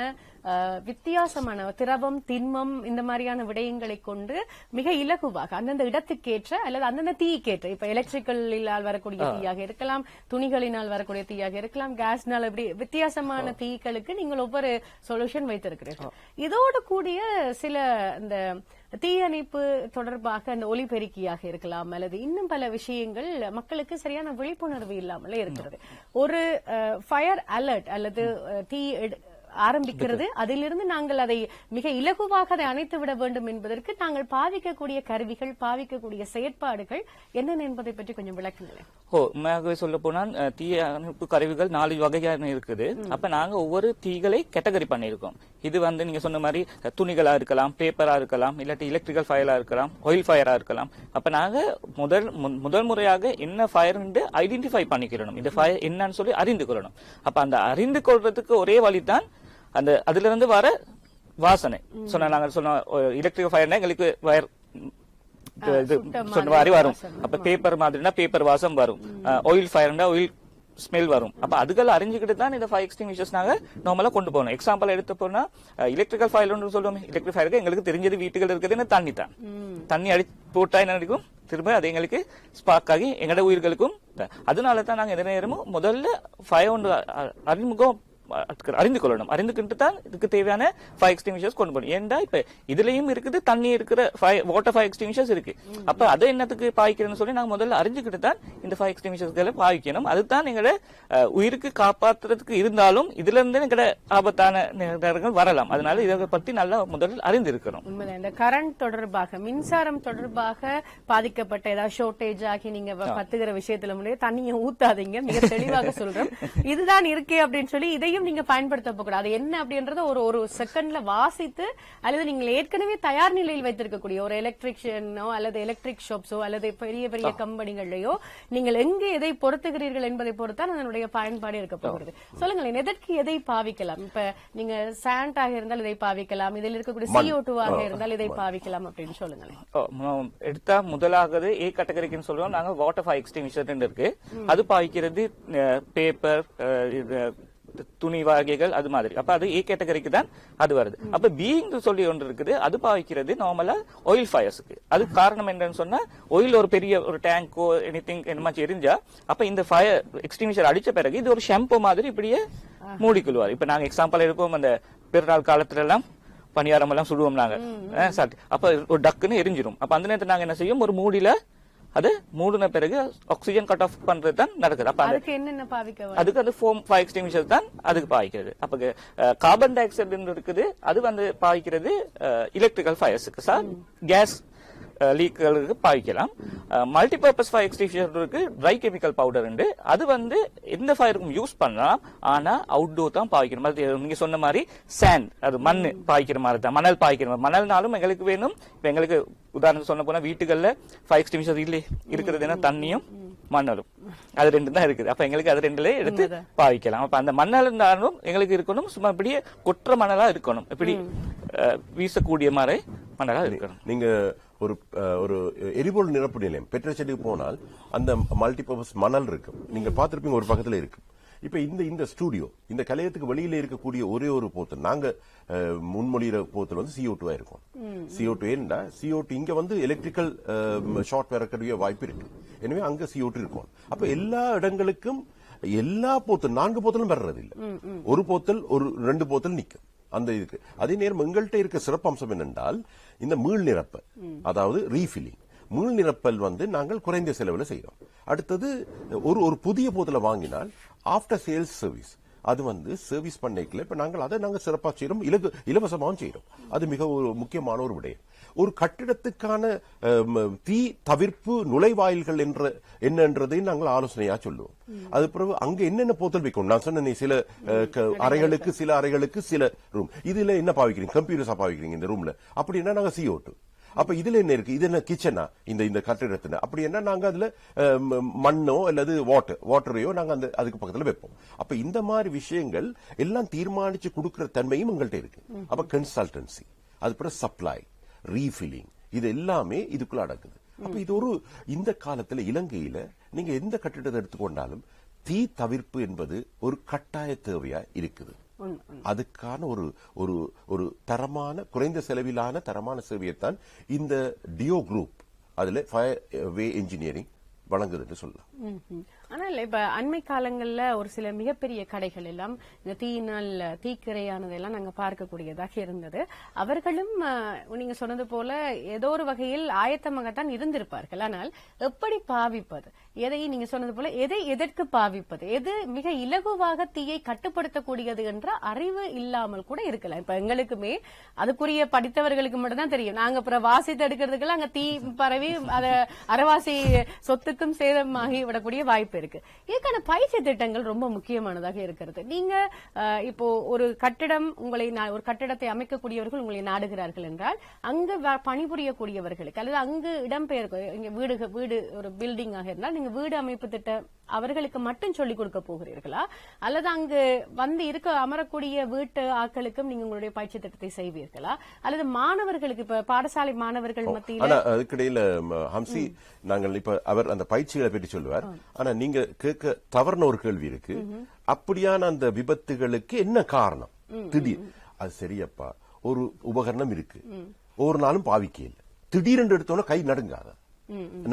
வித்தியாசமான திரவம், திண்மம், இந்த மாதிரியான விடயங்களை கொண்டு மிக இலகுவாக அந்தந்த இடத்துக்கேற்ற அல்லது அந்தந்த தீக்கேற்ற, இப்ப எலக்ட்ரிக்கலினால் வரக்கூடிய தீயாக இருக்கலாம், துணிகளினால் வரக்கூடிய தீயாக இருக்கலாம், கேஸ்னால், இப்படி வித்தியாசமான தீக்களுக்கு நீங்கள் ஒவ்வொரு சொல்யூஷன் வைத்திருக்கிறீர்கள். இதோடு கூடிய சில இந்த தீயணைப்பு தொடர்பாக அந்த ஒலிபெருக்கியாக இருக்கலாம் அல்லது இன்னும் பல விஷயங்கள் மக்களுக்கு சரியான விழிப்புணர்வு இல்லாமலே இருக்கிறது. ஒரு ஃபயர் அலர்ட் அல்லது தீ ஆரம்பிக்கிறது, அதிலிருந்து நாங்கள் அதை மிக இலகுவாக அதை அணைத்து விட வேண்டும் என்பதற்கு நாங்கள் பாவிக்கக்கூடிய கருவிகள், பாவிக்கக்கூடிய செயற்பாடுகள் என்னென்ன என்பதை பற்றி கொஞ்சம் விளக்குங்களேன். உண்மையாகவே சொல்ல போனால் தீ அணைப்பு கருவிகள் 4 வகையான இருக்குது. அப்ப நாங்க ஒவ்வொரு தீகளை கேட்டகரி பண்ணிருக்கோம். இது நீங்க சொன்ன மாதிரி துணிகளா இருக்கலாம், பேப்பரா இருக்கலாம், இல்லாட்டி எலக்ட்ரிக்கல் ஃபயரா இருக்கலாம், ஆயில் ஃபயரா இருக்கலாம். அப்ப நாங்க முதல் முறையாக என்ன ஃபயர் ஐடென்டிஃபை பண்ணிக்கிறோம், இந்த ஃபயர் என்னன்னு சொல்லி அறிந்து கொள்ளணும். அப்ப அந்த அறிந்து கொள்றதுக்கு ஒரே வழிதான் அதுல இருந்து வர வாசனை. நாங்க சொன்ன எலக்ட்ரிக்கல் ஃபயர்னா எங்களுக்கு வயர் சொன்ன மாதிரி வரும். அப்ப பேப்பர் மாதிரினா பேப்பர் வாசம் வரும், ஆயில் ஃபயர்னா ஆயில் ஸ்மெல் வரும். அப்ப அதுகள் அறிஞ்சுக்கிட்டு தான் இந்த ஃபயர் எக்ஸ்டிங்விஷர்ஸ் நாங்க நார்மலா கொண்டு போகணும். எக்ஸாம்பிள் எடுத்து போனா எலக்ட்ரிக்கல் ஃபயர் சொல்லுவோம், எலக்ட்ரிக் ஃபயருக்கு எங்களுக்கு தெரிஞ்சது வீட்டுகள் இருக்கிறது தண்ணி தான். தண்ணி அடி போட்டா என்ன நடக்கும், திரும்ப அது எங்களுக்கு ஸ்பார்க் ஆகி எங்களோட உயிர்களுக்கும். அதனால தான் நாங்க எந்த நேரமும் முதல்ல ஃபயர் ஒன்று அறிமுகம் அறிந்து கொள்ளணும். அறிந்துக்கிட்டு தான் இதுக்கு தேவையான ஃபயர் எக்ஸ்டிங்விஷர்ஸ் கொண்டு போகணும். ஏன்டா இப்ப இதுலயும் இருக்குது தண்ணி இருக்கிற வாட்டர் ஃபயர் எக்ஸ்டிங்விஷர்ஸ் இருக்கு. அப்ப அதை என்னத்துக்கு பாய்க்கிறேன்னு சொல்லி நாங்க முதல்ல அறிஞ்சுக்கிட்டு தான் இந்த ஃபயர் எக்ஸ்டிங்விஷர்ஸ்களை பாய்க்கணும். அதுதான் எங்களோட உயிருக்கு காப்பாற்றுறதுக்கு இருந்தாலும் இதுல இருந்து எங்களோட ஆபத்தான நேரங்கள் வரலாம். அதனால இதை பத்தி நல்லா முதல்ல அறிந்திருக்கணும். உண்மைதான். இந்த கரண்ட் தொடர்பாக மின்சாரம் தொடர்பாக பாதிக்கப்பட்ட ஏதாவது ஷார்டேஜ் ஆகி நீங்க பத்துகிற விஷயத்துல முடிய தண்ணியை ஊத்தாதீங்க. மிக தெளிவாக சொல்றோம். இதுதான் இருக்கே அப்படின்னு சொல்லி இதையும் நீங்க பயன்படுத்த கூடாது. என்ன அப்படின்றத ஒரு செகண்ட்ல வாசித்து அல்லது நீங்கள் ஏற்கனவே தயார் நிலையில் வைத்திருக்கக்கூடிய ஒரு எலக்ட்ரிஷியனோ அல்லது எலக்ட்ரிக் ஷாப்ஸோ அல்லது பெரிய பெரிய கம்பெனிகளையோ நீங்கள் எங்கே எதை பொருத்துகிறீர்கள் என்பதை பொறுத்தான் அதனுடைய பயன்பாடு இருக்க போகிறது. சொல்லுங்களேன், எதற்கு எதை பாவிக்கலாம்? இப்ப நீங்க சாண்ட் ஆக இருந்தால் இதை பாவிக்கலாம், இதில் இருக்கக்கூடிய CO2 ஆக இருந்தால் இதை பாவிக்கலாம் அப்படின்னு சொல்லுங்களேன். எடுத்தா முதலாவது ஏ கேட்டகரிக்குன்னு சொல்லுவோம் நாங்க வாட்டர் ஃபயர் எக்ஸ்டிங்விஷர் இருக்கு. அது பாய்க்கிறது பேப்பர், துணி வகைகள் அது மாதிரி. அப்ப அது ஏ கேட்டகரிக்கு தான் அது வருது. அப்ப பீயிங் சொல்லி ஒன்று இருக்குது, அது பாய்க்கிறது நார்மலா ஆயில் ஃபயர்ஸ்க்கு. அது காரணம் என்னன்னு சொன்னா ஆயில் ஒரு பெரிய ஒரு டேங்கோ எனிதிங் என்ன மாதிரி எரிஞ்சா அப்ப இந்த ஃபயர் எக்ஸ்டிங்விஷர் அடிச்ச பிறகு இது ஒரு ஷாம்பு மாதிரி இப்படியே மூடிக்கொள்வார். இப்ப நாங்க எக்ஸாம்பிள் எடுப்போம், அந்த பெருநாள் காலத்துல எல்லாம் பணியாரம் எல்லாம் சுடுவோம் நாங்க. அப்ப ஒரு டக்குன்னு எரிஞ்சிடும். அப்ப அந்த நேரத்தில் நாங்க என்ன செய்யும், ஒரு மூடியில அது மூடின பிறகு ஆக்சிஜன் கட் ஆஃப் பண்றது தான் நடக்குது. அப்ப அதுக்கு அது ஃபோம் ஃபயர் எக்ஸ்டிங்விஷர் தான் அதுக்கு பாய்க்கிறது. அப்ப கார்பன் டை ஆக்சைடு இருக்குது, அது வந்து பாய்க்கிறது எலக்ட்ரிக்கல் ஃபயர்ஸுக்கு சார் கேஸ் லீக்குகளுக்கு பாய்க்கலாம். மல்டிபர்பஸ் ஃபயர் எக்ஸ்டிங்விஷர் இருக்கு, ட்ரை கெமிக்கல் பவுடர் உண்டு. அது வந்து எந்த ஃபயருக்கும் யூஸ் பண்ணலாம், ஆனா அவுட்டோர் தான் பாய்க்கணும். நீங்க சொன்ன மாதிரி சாண்ட், அது மண் பாய்க்கிற மாதிரி தான், மணல் பாய்க்கிற மாதிரி. மணல்னாலும் எங்களுக்கு வேணும். இப்ப எங்களுக்கு உதாரணம் சொன்ன போனா வீட்டுகள்ல ஃபயர் எக்ஸ்டிங்விஷர் இல்ல இருக்கிறது என்ன, தண்ணியும் மணலும், அது ரெண்டு தான் இருக்குது. அப்ப எங்களுக்கு அது ரெண்டுல எடுத்து பாய்க்கலாம். அப்ப அந்த மணல் இருந்தாலும் எங்களுக்கு இருக்கணும், சும்மா இப்படியே கொற்ற மணலா இருக்கணும், இப்படி வீசக்கூடிய மாதிரி மணலா இருக்கணும். நீங்க ஒரு எரிபொருள் நிரப்பு நிலையம் பெட்ரோசெட்டுக்கு போனால் அந்த மல்டிபர்பஸ் மணல் இருக்கு, நீங்க பாத்திருப்பீங்க, ஒரு பக்கத்துல இருக்கு. இப்ப இந்த ஸ்டுடியோ, இந்த கலையத்துக்கு வெளியில இருக்கக்கூடிய ஒரே ஒரு போத்தல், நாங்க முன்மொழிகிற போத்தல் வந்து CO2 இருக்கும். CO2 ஏன்னா CO2 இங்க வந்து எலக்ட்ரிக்கல் ஷார்ட் வரக்கூடிய வாய்ப்பு இருக்கு. எனவே அங்க CO2 இருக்கும். அப்ப எல்லா இடங்களுக்கும் எல்லா போத்தல் 4 போத்தலும் வர்றது இல்ல, ஒரு போத்தல் ஒரு 2 போத்தல் நிக்கும் அந்த இதுக்கு. அதே நேரம் எங்கள்கிட்ட இருக்க சிறப்பம்சம் என்னென்றால் இந்த மீள் நிரப்ப, அதாவது ரீஃபில்லிங். மீள் நிரப்பல் வந்து நாங்கள் குறைந்த செலவில் செய்யறோம். அடுத்தது ஒரு புதிய போத்தலை வாங்கினால் ஆஃப்டர் சேல்ஸ் சர்வீஸ், அது வந்து சர்வீஸ் பண்ணைக்குள்ள இப்ப நாங்கள் சிறப்பாக செய்யறோம், இலவசமாகவும் செய்யறோம். அது மிக ஒரு முக்கியமான ஒரு விடயம். ஒரு கட்டிடத்துக்கான தீ தவிர்ப்பு நுழைவாயில்கள் என்னன்றதை நாங்கள் ஆலோசனையா சொல்லுவோம். அது பிறகு அங்க என்னென்ன போத்தல் வைக்கணும், நான் சொன்ன சில அறைகளுக்கு சில ரூம், இதுல என்ன பாவிக்கிறீங்க, கம்ப்யூட்டர்ஸா பாவிக்கிறீங்க இந்த ரூம்ல, அப்படின்னா நாங்க CO2. அப்ப இதுல என்ன இருக்கு, இது என்ன கிச்சனா இந்த கட்டிடத்துல, அப்படி என்ன நாங்க அதுல மண்ணோ அல்லது வாட்டரையோ நாங்க அதுக்கு பக்கத்துல வைப்போம். அப்ப இந்த மாதிரி விஷயங்கள் எல்லாம் தீர்மானிச்சு கொடுக்கிற தன்மையும் எங்கள்கிட்ட இருக்கு. அப்ப கன்சல்டன்சி, அது பிறகு சப்ளை, ரீஃபில்லிங், இது எல்லாமே இதுக்குள்ள அடக்குது. அப்ப இது இந்த காலத்துல இலங்கையில நீங்க எந்த கட்டிடத்தை எடுத்துக்கொண்டாலும் தீ தவிர்ப்பு என்பது ஒரு கட்டாய தேவையா இருக்குது. அதுக்கான ஒரு தரமான குறைந்த செலவிலான தரமான சேவையைத்தான் இந்த டியோ குரூப் அதுல ஃபயர் வே இன்ஜினியரிங் வழங்குது என்று சொல்லலாம். ஆனால் இப்ப அண்மை காலங்கள்ல ஒரு சில மிகப்பெரிய கடைகள் எல்லாம் இந்த தீயினால் தீக்கிரையானதெல்லாம் நாங்க பார்க்கக்கூடியதாக இருந்தது. அவர்களும் நீங்க சொன்னது போல ஏதோ ஒரு வகையில் ஆயத்தமாகத்தான் இருந்திருப்பார்கள். ஆனால் எப்படி பாவிப்பது, எதை நீங்க சொன்னது போல எதற்கு பாவிப்பது, எது மிக இலகுவாக தீயை கட்டுப்படுத்தக்கூடியது என்ற அறிவு இல்லாமல் கூட இருக்கலாம். இப்ப எங்களுக்குமே அதுக்குரிய படித்தவர்களுக்கு மட்டும் தான் தெரியும். நாங்க அப்புறம் வாசித்து எடுக்கிறதுக்கெல்லாம் அங்க தீ பரவி அத அரைவாசி சொத்துக்கும் சேதமாகி விடக்கூடிய வாய்ப்பு இருக்கு. இதுக்கான பயிற்சி திட்டங்கள் ரொம்ப முக்கியமானதாக இருக்கிறது. நீங்க இப்போ ஒரு கட்டிடத்தை அமைக்கக்கூடியவர்கள் உங்களை நாடுகிறார்கள் என்றால் அங்கு பணிபுரியக்கூடியவர்களுக்கு அல்லது அங்கு இடம்பெயர் வீடு ஒரு பில்டிங் ஆக இருந்தால் நீங்க வீடு அமைப்பு திட்டம் அவர்களுக்கு மட்டும் சொல்லிக் கொடுக்க போகிறீர்களா, அல்லது அங்கு வந்து அமரக்கூடிய வீட்டு ஆட்களுக்கும் நீங்க உங்களுடைய பயிற்சி திட்டத்தை செய்வீர்களா, அல்லது மாணவர்களுக்கு இப்ப பாடசாலை மாணவர்கள் மத்தியில்? அதுக்கிடையில ஹம்சி, நாங்கள் இப்ப அவர் அந்த பயிற்சிகளை பற்றி சொல்லுவார். ஆனா நீங்க கேட்க தவறுன ஒரு கேள்வி இருக்கு. அப்படியான அந்த விபத்துகளுக்கு என்ன காரணம்? திடீர் அது சரியப்பா, ஒரு உபகரணம் இருக்கு, ஒரு நாளும் பாவிக்க இல்லை, திடீரென்று எடுத்தோன்னா கை நடுங்காத,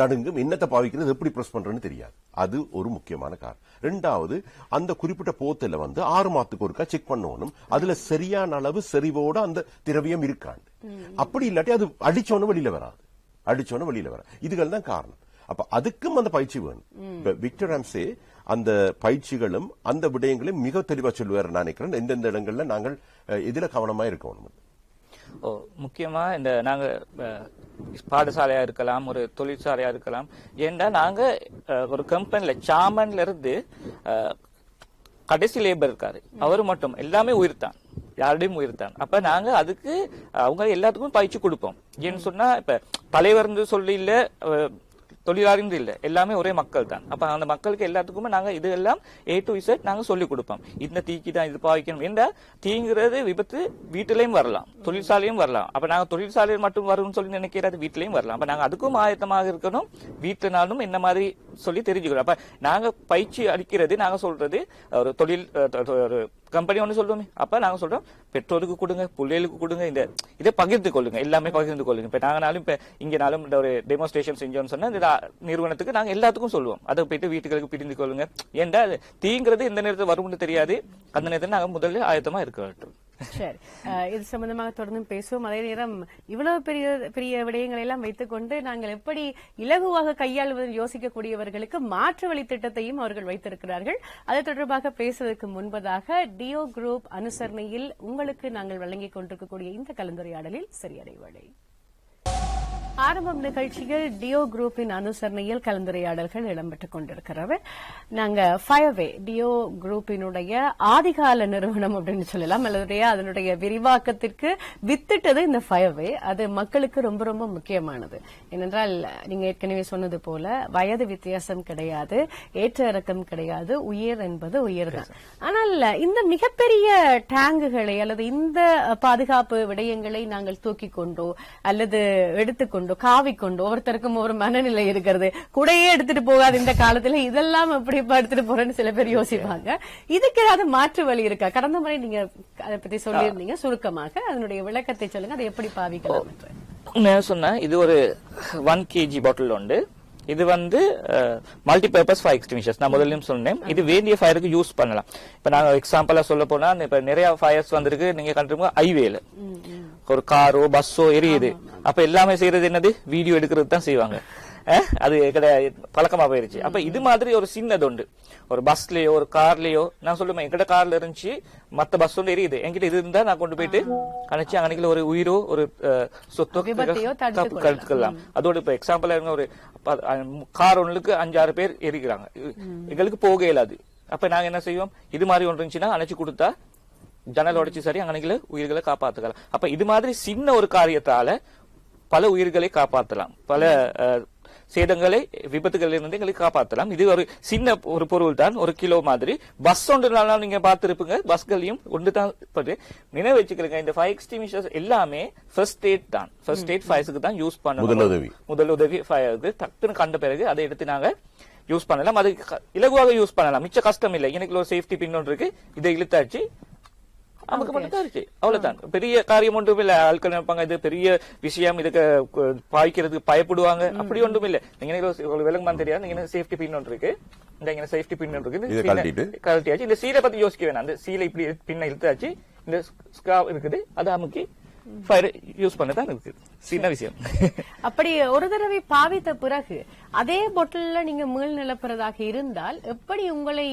நடுங்கும், என்னத்தை பாவிக்கிறது, எப்படி பிரஸ் பண்றேன்னு தெரியாது. அது ஒரு முக்கியமான காரணம். ரெண்டாவது, அந்த குறிப்பிட்ட போத்தல 6 மாதத்துக்கு ஒருக்கா செக் பண்ணணும், அதுல சரியான அளவு செறிவோட அந்த திரவியம் இருக்காண்டு. அப்படி இல்லாட்டி அது அடிச்சோன்னு வெளியில வராது. இதுகள் தான் காரணம். அப்ப அதுக்கும் அந்த பயிற்சி வேணும். இப்ப விக்டர் ராம்சே அந்த பயிற்சிகளும் அந்த விடயங்களையும் மிக தெளிவா சொல்லுவார். நினைக்கிறேன் எந்தெந்த இடங்கள்ல நாங்கள் இதுல கவனமா இருக்கணும். முக்கியமா இந்த நாங்க பாடசாலையா இருக்கலாம், ஒரு தொழிற்சாலையா இருக்கலாம். ஏன்னா நாங்க ஒரு கம்பெனில சாமன்ல இருந்து கடைசி லேபர் இருக்காரு, அவரு மட்டும் எல்லாமே உயிர்த்தான், யாருடையும் உயிர்த்தான். அப்ப நாங்க அதுக்கு அவங்க எல்லாத்துக்கும் பயிற்சி கொடுப்போம். ஏன்னு சொன்னா இப்ப தலைவர் சொல்லி இல்ல, தொழிலாளியும் இல்ல, எல்லாமே ஒரே மக்கள் தான். அப்ப அந்த மக்களுக்கு எல்லாத்துக்குமே நாங்க இது எல்லாம் A to Z நாங்க சொல்லி கொடுப்போம். இந்த தீக்கு தான் இது பாவிக்கணும். ஏன்னா தீங்கிறது விபத்து வீட்டிலையும் வரலாம், தொழிற்சாலையும் வரலாம். அப்ப நாங்க தொழிற்சாலையில் மட்டும் வரும்னு சொல்லி நினைக்கிறது, வீட்டிலையும் வரலாம். அப்ப நாங்க அதுக்கும் ஆயத்தமாக இருக்கணும், வீட்டுனாலும் என்ன மாதிரி சொல்லி தெரிஞ்சுக்கணும். அப்ப நாங்க பயிற்சி அளிக்கிறது, நாங்க சொல்றது ஒரு தொழில் ஒரு கம்பெனி ஒன்று சொல்லுவோமே, அப்ப நாங்க சொல்றோம் பெற்றோருக்கு கொடுங்க, பிள்ளைகளுக்கு கொடுங்க, இதை பகிர்ந்து கொள்ளுங்க, எல்லாமே பகிர்ந்து கொள்ளுங்க. இப்ப நாங்கனாலும் இப்ப இங்கனாலும் ஒரு டெமோன்ஸ்ட்ரேஷன் செஞ்சோம்னு சொன்னா இந்த நிறுவனத்துக்கு நாங்க எல்லாத்துக்கும் சொல்லுவோம், அதை போயிட்டு வீட்டுகளுக்கு பிரிந்து கொள்ளுங்க. ஏன்டா தீங்கிறது எந்த நேரத்தில் வரும்னு தெரியாது, அந்த நேரத்தில் நாங்க முதல்ல ஆயத்தமா இருக்க வேண்டும். சரி, இது சம்பந்தமாக தொடர்ந்து பேசுவோம். அதே நேரம் இவ்வளவு பெரிய பெரிய விடயங்களை எல்லாம் வைத்துக் கொண்டு நாங்கள் எப்படி இலகுவாக கையாளுவதில் யோசிக்கக்கூடியவர்களுக்கு மாற்று வழி திட்டத்தையும் அவர்கள் வைத்திருக்கிறார்கள். அது தொடர்பாக பேசுவதற்கு முன்பதாக டியோ குரூப் அனுசரணையில் உங்களுக்கு நாங்கள் வழங்கிக் கொண்டிருக்கக்கூடிய இந்த கலந்துரையாடலில் சரியடைவடை ஆரம்பம் நிகழ்ச்சியில் டியோ குரூப்பின் அனுசரணையில் கலந்துரையாடல்கள் இடம்பெற்றுக் கொண்டிருக்கிறது. நாங்க ஃபயர்வே டியோ குரூப்பினுடைய ஆதிகால நிறுவனம் அப்படின்னு சொல்லலாம், அல்லது அதனுடைய விரிவாக்கத்திற்கு வித்திட்டது இந்த ஃபயர்வே. அது மக்களுக்கு ரொம்ப ரொம்ப முக்கியமானது. ஏனென்றால் நீங்க ஏற்கனவே சொன்னது போல வயது வித்தியாசம் கிடையாது, ஏற்ற இறக்கம் கிடையாது, உயர் என்பது உயர்தான். ஆனால் இந்த மிகப்பெரிய டேங்குகளை அல்லது இந்த பாதுகாப்பு விடயங்களை நாங்கள் தூக்கிக் கொண்டோ அல்லது எடுத்துக்கொண்டோ காவிக்கொண்டு ஒவ்வொருத்தருக்கும் ஒரு மனநிலை இருக்கிறது, கூடையே எடுத்துட்டு போகாது இந்த காலத்துல, இதெல்லாம் எப்படி எடுத்துட்டு போறேன்னு சில பேர் யோசிப்பாங்க. இதுக்கு ஏதாவது மாற்று வழி இருக்கா? கடந்த முறை நீங்க அதை பத்தி சொல்லியிருந்தீங்க, சுருக்கமாக அதனுடைய விளக்கத்தை சொல்லுங்க, அதை எப்படி பாவிக்கலாம் சொன்னா. இது ஒரு 1 kg பாட்டில் உண்டு. இது மல்டிபர்பஸ் ஃபயர் எக்ஸ்டிங்விஷர்ஸ். நான் முதல்ல சொன்னேன், இது வேண்டிய ஃபயருக்கு யூஸ் பண்ணலாம். இப்ப நாங்க எக்ஸாம்பிளா சொல்ல போனா, இப்ப நிறைய ஃபயர்ஸ் வந்திருக்கு, நீங்க கண்டிப்பா ஹைவேல ஒரு காரோ பஸ்ஸோ எரியுது, அப்ப எல்லாமே செய்யறது என்னது, வீடியோ எடுக்கிறது தான் செய்வாங்க. அது பழக்கமா போயிருச்சு. அப்ப இது மாதிரி ஒரு சின்னது உண்டு, ஒரு பஸ்லயோ ஒரு கார்லயோ, நான் சொல்லுவேன் எங்கட கார்ல இருந்துச்சு, மத்த பஸ் ஒன்று எரியுது, என்கிட்ட இது இருந்தா நான் கொண்டு போயிட்டு அணைச்சு அன்னைக்கு ஒரு உயிரோ ஒரு சொத்தோ கற்றுக்கலாம். அதோட இப்ப எக்ஸாம்பிளா இருங்க, ஒரு கார் ஒன்றுக்கு 5-6 பேர் எரிக்கிறாங்க, எங்களுக்கு போக இயலாது. அப்ப நாங்க என்ன செய்வோம், இது மாதிரி ஒன்று இருந்துச்சுன்னா அணைச்சு கொடுத்தா ஜன்னல் உடைச்சு சரி அங்கனைக்குள்ள உயிர்களை காப்பாத்துக்கலாம். அப்ப இது மாதிரி சின்ன ஒரு காரியத்தால பல உயிர்களை காப்பாற்றலாம், பல சேதங்களை விபத்துகள் இருந்து எங்களுக்கு காப்பாற்றலாம். இது ஒரு சின்ன ஒரு பொருள் தான், 1 கிலோ மாதிரி. பஸ் ஒன்றுனாலும் நீங்க பார்த்திருப்பீங்க, பஸ்களையும் ஒன்று தான் நினைவு வச்சுக்கிறீங்க. இந்த ஃபயர் எக்ஸ்டிங்விஷர்ஸ் எல்லாமே ஃபர்ஸ்ட் எய்ட் தான், ஃபர்ஸ்ட் எய்ட் ஃபயர்ஸுக்கு தான் யூஸ் பண்ணணும். முதலுதவி ஃபயருக்கு டக்குன்னு கண்ட பிறகு அதை எடுத்து நாங்க யூஸ் பண்ணலாம், அது இலகுவாக யூஸ் பண்ணலாம், மிச்ச கஷ்டம் இல்லை. எனக்கு ஒரு சேஃப்டி பின் ஒன்று இருக்கு, இதை இழுத்தாச்சு நமக்கு மட்டும் தான் இருக்கு, அவ்வளவுதான். பெரிய காரியம் ஒன்றும் இல்ல. ஆட்கள் நினைப்பாங்க இது பெரிய விஷயம், இதுக்கு பாய்க்கிறதுக்கு பயப்படுவாங்க, அப்படி ஒன்றும் இல்ல. நீங்க விலங்குமான் தெரியாது, நீங்க சேஃப்டி பின் ஒன்று இருக்கு, இந்த சேஃப்டி பின் ஒன்று இருக்கு, கழட்டியாச்சு. இந்த சீலை பத்தி யோசிக்க வேணாம், அந்த சீலை இப்படி பின்ன இழுத்தாச்சு, இந்த ஸ்கார்ஃப் இருக்குது, அதை அமுக்கி ஃபயர் யூஸ் பண்ணதான் இருக்கு, சின்ன விஷயம். அப்படி ஒரு தடவை பாவித்த பிறகு அதே பொட்டில் நீங்க மீள் நிலப்புறதாக இருந்தால் எப்படி உங்களை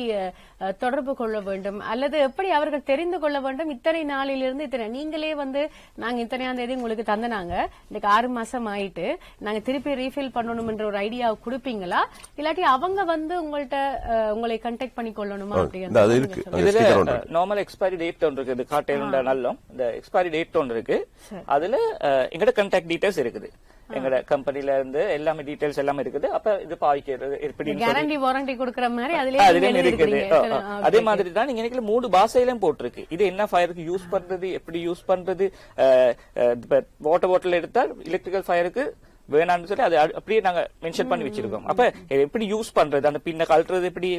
தொடர்பு கொள்ள வேண்டும், அல்லது எப்படி அவர்கள் தெரிந்து கொள்ள வேண்டும்? இத்தனை நாளிலிருந்து இத்தனை நீங்களே நாங்க இத்தனையாம் தேதி உங்களுக்கு தந்தனாங்க, இன்னைக்கு 6 மாசம் ஆயிட்டு நாங்க திருப்பி ரீஃபில் பண்ணணும் என்ற ஒரு ஐடியாவை கொடுப்பீங்களா, இல்லாட்டி அவங்க உங்கள்ட்ட உங்களை கான்டாக்ட் பண்ணி கொள்ளணுமா? இதுல நார்மல் எக்ஸ்பைரி டேட் ஒன்று இருக்கு, காட்டையில நல்ல இந்த எக்ஸ்பைரி டேட் ஒன்று இருக்கு, அதுல எங்கட கான்டாக்ட் டீடைல்ஸ் இருக்குது, எங்கட கம்பெனில இருந்து எல்லாமே டீடைல்ஸ் எல்லாமே இருக்குது. அப்ப இது பாய்க்கிறது எப்படி கேரண்டி வாரண்டி கொடுக்கிற மாதிரி அதுலயும் இருக்குது. அதே மாதிரி தான் நீங்க எனக்கு 3 பாஷையிலும் போட்டிருக்கு. இது என்ன ஃபயருக்கு யூஸ் பண்றது, எப்படி யூஸ் பண்றது. வாட்டர் பாட்டில் எடுத்தால் எலக்ட்ரிக்கல் ஃபயருக்கு வேணாம்னு சொல்லி அதை அப்படியே நாங்க மென்ஷன் பண்ணி வச்சிருக்கோம். அப்ப எப்படி யூஸ் பண்றது, அந்த பின்ன கழட்டுறது எப்படி,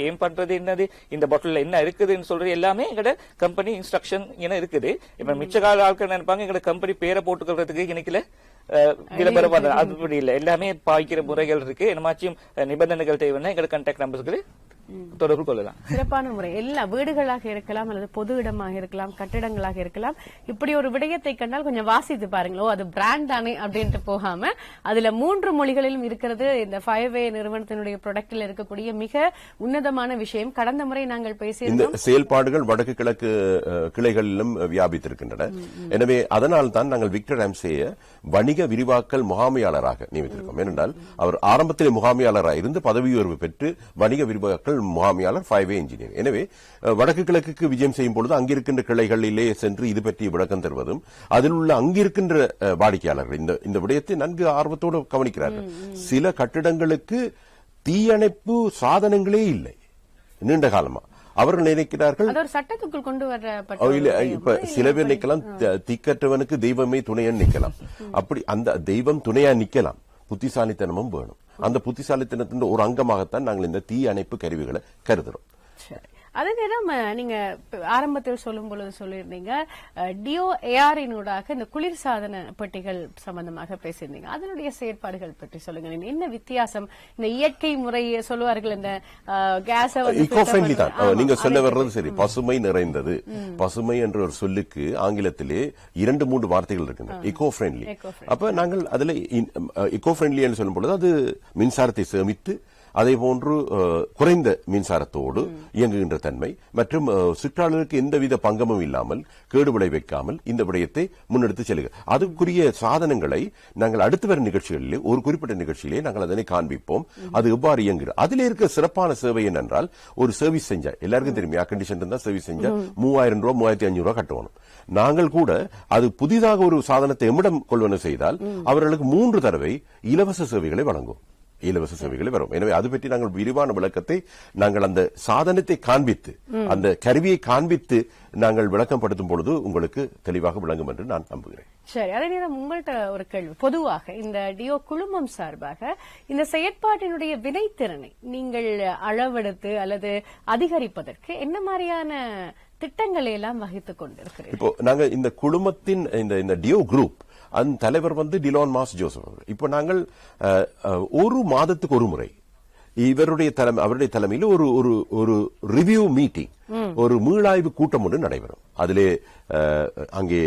ஏம் பண்றது என்னது, இந்த பாட்டில் என்ன இருக்குதுன்னு சொல்றது எல்லாமே எங்களோட கம்பெனி இன்ஸ்ட்ரக்ஷன் என்ன இருக்குது. இப்ப மிச்ச கால ஆட்கள் நினைப்பாங்க எங்களோட கம்பெனி பேரை போட்டுக்கிறதுக்கு இன்னைக்குல விளம்பரம் பண்றது, அது இல்ல. எல்லாமே பாய்க்கிற முறைகள் இருக்கு. என்னமாச்சும் நிபந்தனைகள் தேவைன்னா எங்களோட கான்டாக்ட் நம்பர்ஸ்க்கு தொடர்பு கொள்ளலாம். சிறப்பான முறை. எல்லா வீடுகளாக இருக்கலாம் அல்லது பொது இடமாக இருக்கலாம், கட்டிடங்களாக இருக்கலாம். இப்படி ஒரு விடயத்தை கண்டால் கொஞ்சம் வாசித்து பாருங்களோ, அது பிராண்ட் தானே அப்படின்ட்டு போகாம அதுல 3 மொழிகளிலும் இருக்கிறது. இந்த 5வே நிறுவனத்தினுடைய ப்ராடக்ட்ல இருக்கக்கூடிய மிக உன்னதமான விஷயம். கடந்த முறை நாங்கள் பேசிய இந்த செயல்பாடுகள் வடக்கு கிழக்கு கிளைகளிலும் வியாபித்திருக்கின்றன. எனவே அதனால் தான் நாங்கள் விக்டர் ராம்சேயை வணிக விரிவாக்கல் முகாமையாளராக நியமித்திருக்கோம். ஏனென்றால் அவர் ஆரம்பத்திலே முகாமையாளராக இருந்து பதவி உயர்வு பெற்று வணிக விரிவாக்கல் முகாமையாளர் 5வே இன்ஜினியர். எனவே வடக்கு கிழக்குக்கு விஜயம் செய்யும் பொழுது அங்கிருக்கின்ற கிளைகளிலே சென்று இது பற்றி விளக்கம் தருவதும் அதில் உள்ள அங்கிருக்கின்ற வாடிக்கையாளர்கள் இந்த விடயத்தை நன்கு ஆர்வத்தோடு கவனிக்கிறார்கள். சில கட்டிடங்களுக்கு தீயணைப்பு சாதனங்களே இல்லை நீண்ட காலமா. அவர்கள் நினைக்கிறார்கள் சட்டத்துக்குள் கொண்டு வர இப்ப சில பேர் நிக்கலாம், தீக்கற்றவனுக்கு தெய்வமே துணையா நிக்கலாம். அப்படி அந்த தெய்வம் துணையா நிக்கலாம், புத்திசாலித்தனமும் வேணும். அந்த புத்திசாலித்தனத்தின் ஒரு அங்கமாகத்தான் நாங்கள் இந்த தீ அணைப்பு கருவிகளை கருதுறோம். அதே நேரம் நீங்க ஆரம்பத்தில் சொல்லும் பொழுது சொல்லியிருந்தீங்க டியோ ஏஆரினூடாக இந்த குளிர்சாதன பெட்டிகள் சம்பந்தமாக பேசியிருந்தீங்க. அதனுடைய செயற்பாடுகள் பற்றி சொல்லுங்க. என்ன வித்தியாசம்? இந்த இயற்கை முறை சொல்லுவார்கள், இந்த கேஸ் இக்கோ ஃப்ரெண்ட்லி தான் நீங்க சொல்ல வர்றது சரி. பசுமை நிறைந்தது. பசுமை என்ற ஒரு சொல்லுக்கு ஆங்கிலத்திலே 2-3 வார்த்தைகள் இருக்கின்றன. Eco friendly. அப்ப நாங்கள் அதுல இக்கோ ஃப்ரெண்ட்லி சொல்லும் பொழுது அது மின்சாரத்தை சேமித்து அதே போன்று குறைந்த மின்சாரத்தோடு இயங்குகின்ற தன்மை மற்றும் சுற்றாளருக்கு எந்தவித பங்கமும் இல்லாமல் கேடு விளைவிக்காமல் இந்த விடயத்தை முன்னெடுத்து செல்லுங்கள். அதுக்குரிய சாதனங்களை நாங்கள் அடுத்து வரும் நிகழ்ச்சிகளிலே ஒரு குறிப்பிட்ட நிகழ்ச்சியிலே நாங்கள் அதனை காண்பிப்போம். அது எவ்வாறு இயங்குகிறது. அதில் இருக்க சிறப்பான சேவை என்னென்றால், ஒரு சர்வீஸ் செஞ்சா எல்லாருக்கும் தெரியும், ஏர் கண்டிஷன் இருந்தா சர்வீஸ் செஞ்சா 3000 ரூபாய் 3500 ரூபாய் கட்டணும். நாங்கள் கூட அது புதிதாக ஒரு சாதனத்தை எம்மிடம் கொள்வன செய்தால் அவர்களுக்கு 3 தடவை இலவச சேவைகளை வழங்கும். இலவச சேவைகளை வரும். எனவே அது பற்றி நாங்கள் விரிவான விளக்கத்தை நாங்கள் அந்த சாதனத்தை காண்பித்து அந்த கருவியை காண்பித்து நாங்கள் விளக்கம் படுத்தும் பொழுது உங்களுக்கு தெளிவாக விளங்கும் என்று நான் நம்புகிறேன். சரி, அதே நேரம் உங்கள்கிட்ட ஒரு கேள்வி. பொதுவாக இந்த டியோ குழுமம் சார்பாக இந்த செயற்பாட்டினுடைய வினைத்திறனை நீங்கள் அளவெடுத்து அல்லது அதிகரிப்பதற்கு என்ன மாதிரியான திட்டங்களை எல்லாம் வகித்துக் கொண்டிருக்கிறீர்கள்? இப்போ நாங்க இந்த குழுமத்தின் இந்த டியோ குரூப் அந்த தலைவர் டிலான் மாஸ் ஜோசப். இப்ப நாங்கள் ஒரு மாதத்துக்கு ஒரு முறை அவருடைய தலைமையில் ஒரு ரிவ்யூ மீட்டிங், ஒரு மீளாய்வு கூட்டம் ஒன்று நடைபெறும். அதிலே அங்கே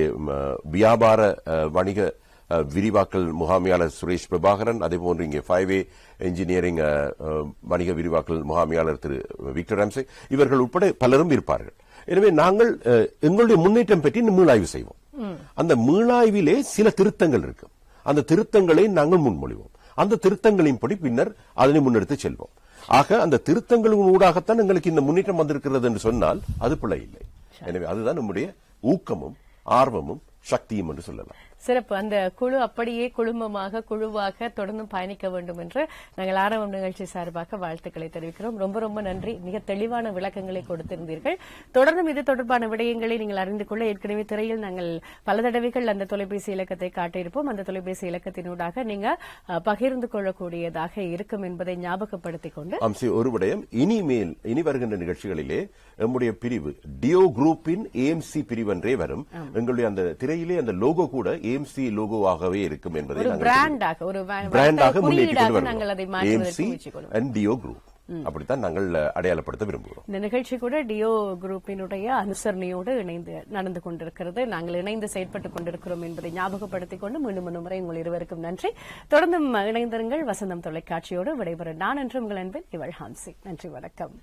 வியாபார வணிக விரிவாக்கல் முகாமையாளர் சுரேஷ் பிரபாகரன், அதே போன்று இங்கே 5வே இன்ஜினியரிங் வணிக விரிவாக்கல் முகாமையாளர் திரு விக்டர் ராம்சே, இவர்கள் உட்பட பலரும் இருப்பார்கள். எனவே நாங்கள் எங்களுடைய முன்னேற்றம் பற்றி மீளாய்வு செய்வோம். அந்த மீளாய்விலே சில திருத்தங்கள் இருக்கு. அந்த திருத்தங்களை நாங்கள் முன்மொழிவோம். அந்த திருத்தங்களின்படி பின்னர் அதனை முன்னெடுத்து செல்வோம். ஆக அந்த திருத்தங்களின் ஊடாகத்தான் எங்களுக்கு இந்த முன்னேற்றம் வந்திருக்கிறது என்று சொன்னால் அது பிழை இல்லை. எனவே அதுதான் நம்முடைய ஊக்கமும் ஆர்வமும் சக்தியும் என்று சொல்லலாம். சிறப்பு. அந்த குழு அப்படியே குழுமமாக குழுவாக தொடர்ந்து பயணிக்க வேண்டும் என்று நாங்கள் ஆரம்பம் நிகழ்ச்சி சார்பாக வாழ்த்துக்களை தெரிவிக்கிறோம். ரொம்ப ரொம்ப நன்றி. மிக தெளிவான விளக்கங்களை கொடுத்திருந்தீர்கள். தொடர்ந்தும் இது தொடர்பான விடயங்களை நீங்கள் அறிந்து கொள்ள ஏற்கனவே திரையில் நாங்கள் பல தடவைகள் அந்த தொலைபேசி இலக்கத்தை காட்டியிருப்போம். அந்த தொலைபேசி இலக்கத்தினூடாக நீங்க பகிர்ந்து கொள்ளக்கூடியதாக இருக்கும் என்பதை ஞாபகப்படுத்திக் கொண்டு ஒரு விடயம், இனி வருகின்ற நிகழ்ச்சிகளிலே நம்முடைய பிரிவு டியோ குரூப்பின் ஏஎம்சி பிரிவு என்றே வரும். எங்களுடைய அந்த திரையிலே அந்த லோகோ கூட ஏஎம்சி லோகோவாகவே இருக்கும் என்பதை பிராண்டாக டியோ குரூப் அப்படித்தான் நாங்கள் அடையாளப்படுத்த விரும்புகிறோம். இந்த நிகழ்ச்சி கூட டியோ குரூப்பினுடைய அனுசரணையோடு இணைந்து நடந்து கொண்டிருக்கிறது. நாங்கள் இணைந்து செயற்பட்டுக் கொண்டிருக்கிறோம் என்பதை ஞாபகப்படுத்திக் கொண்டு மீண்டும் ஒரு முறை உங்கள் இருவருக்கும் நன்றி. தொடர்ந்து இணைந்திருங்கள். வசந்தம் தொலைக்காட்சியோடு விடைபெற நான் என்று உங்கள் அன்பின் இவள் ஹான்சி. நன்றி, வணக்கம்.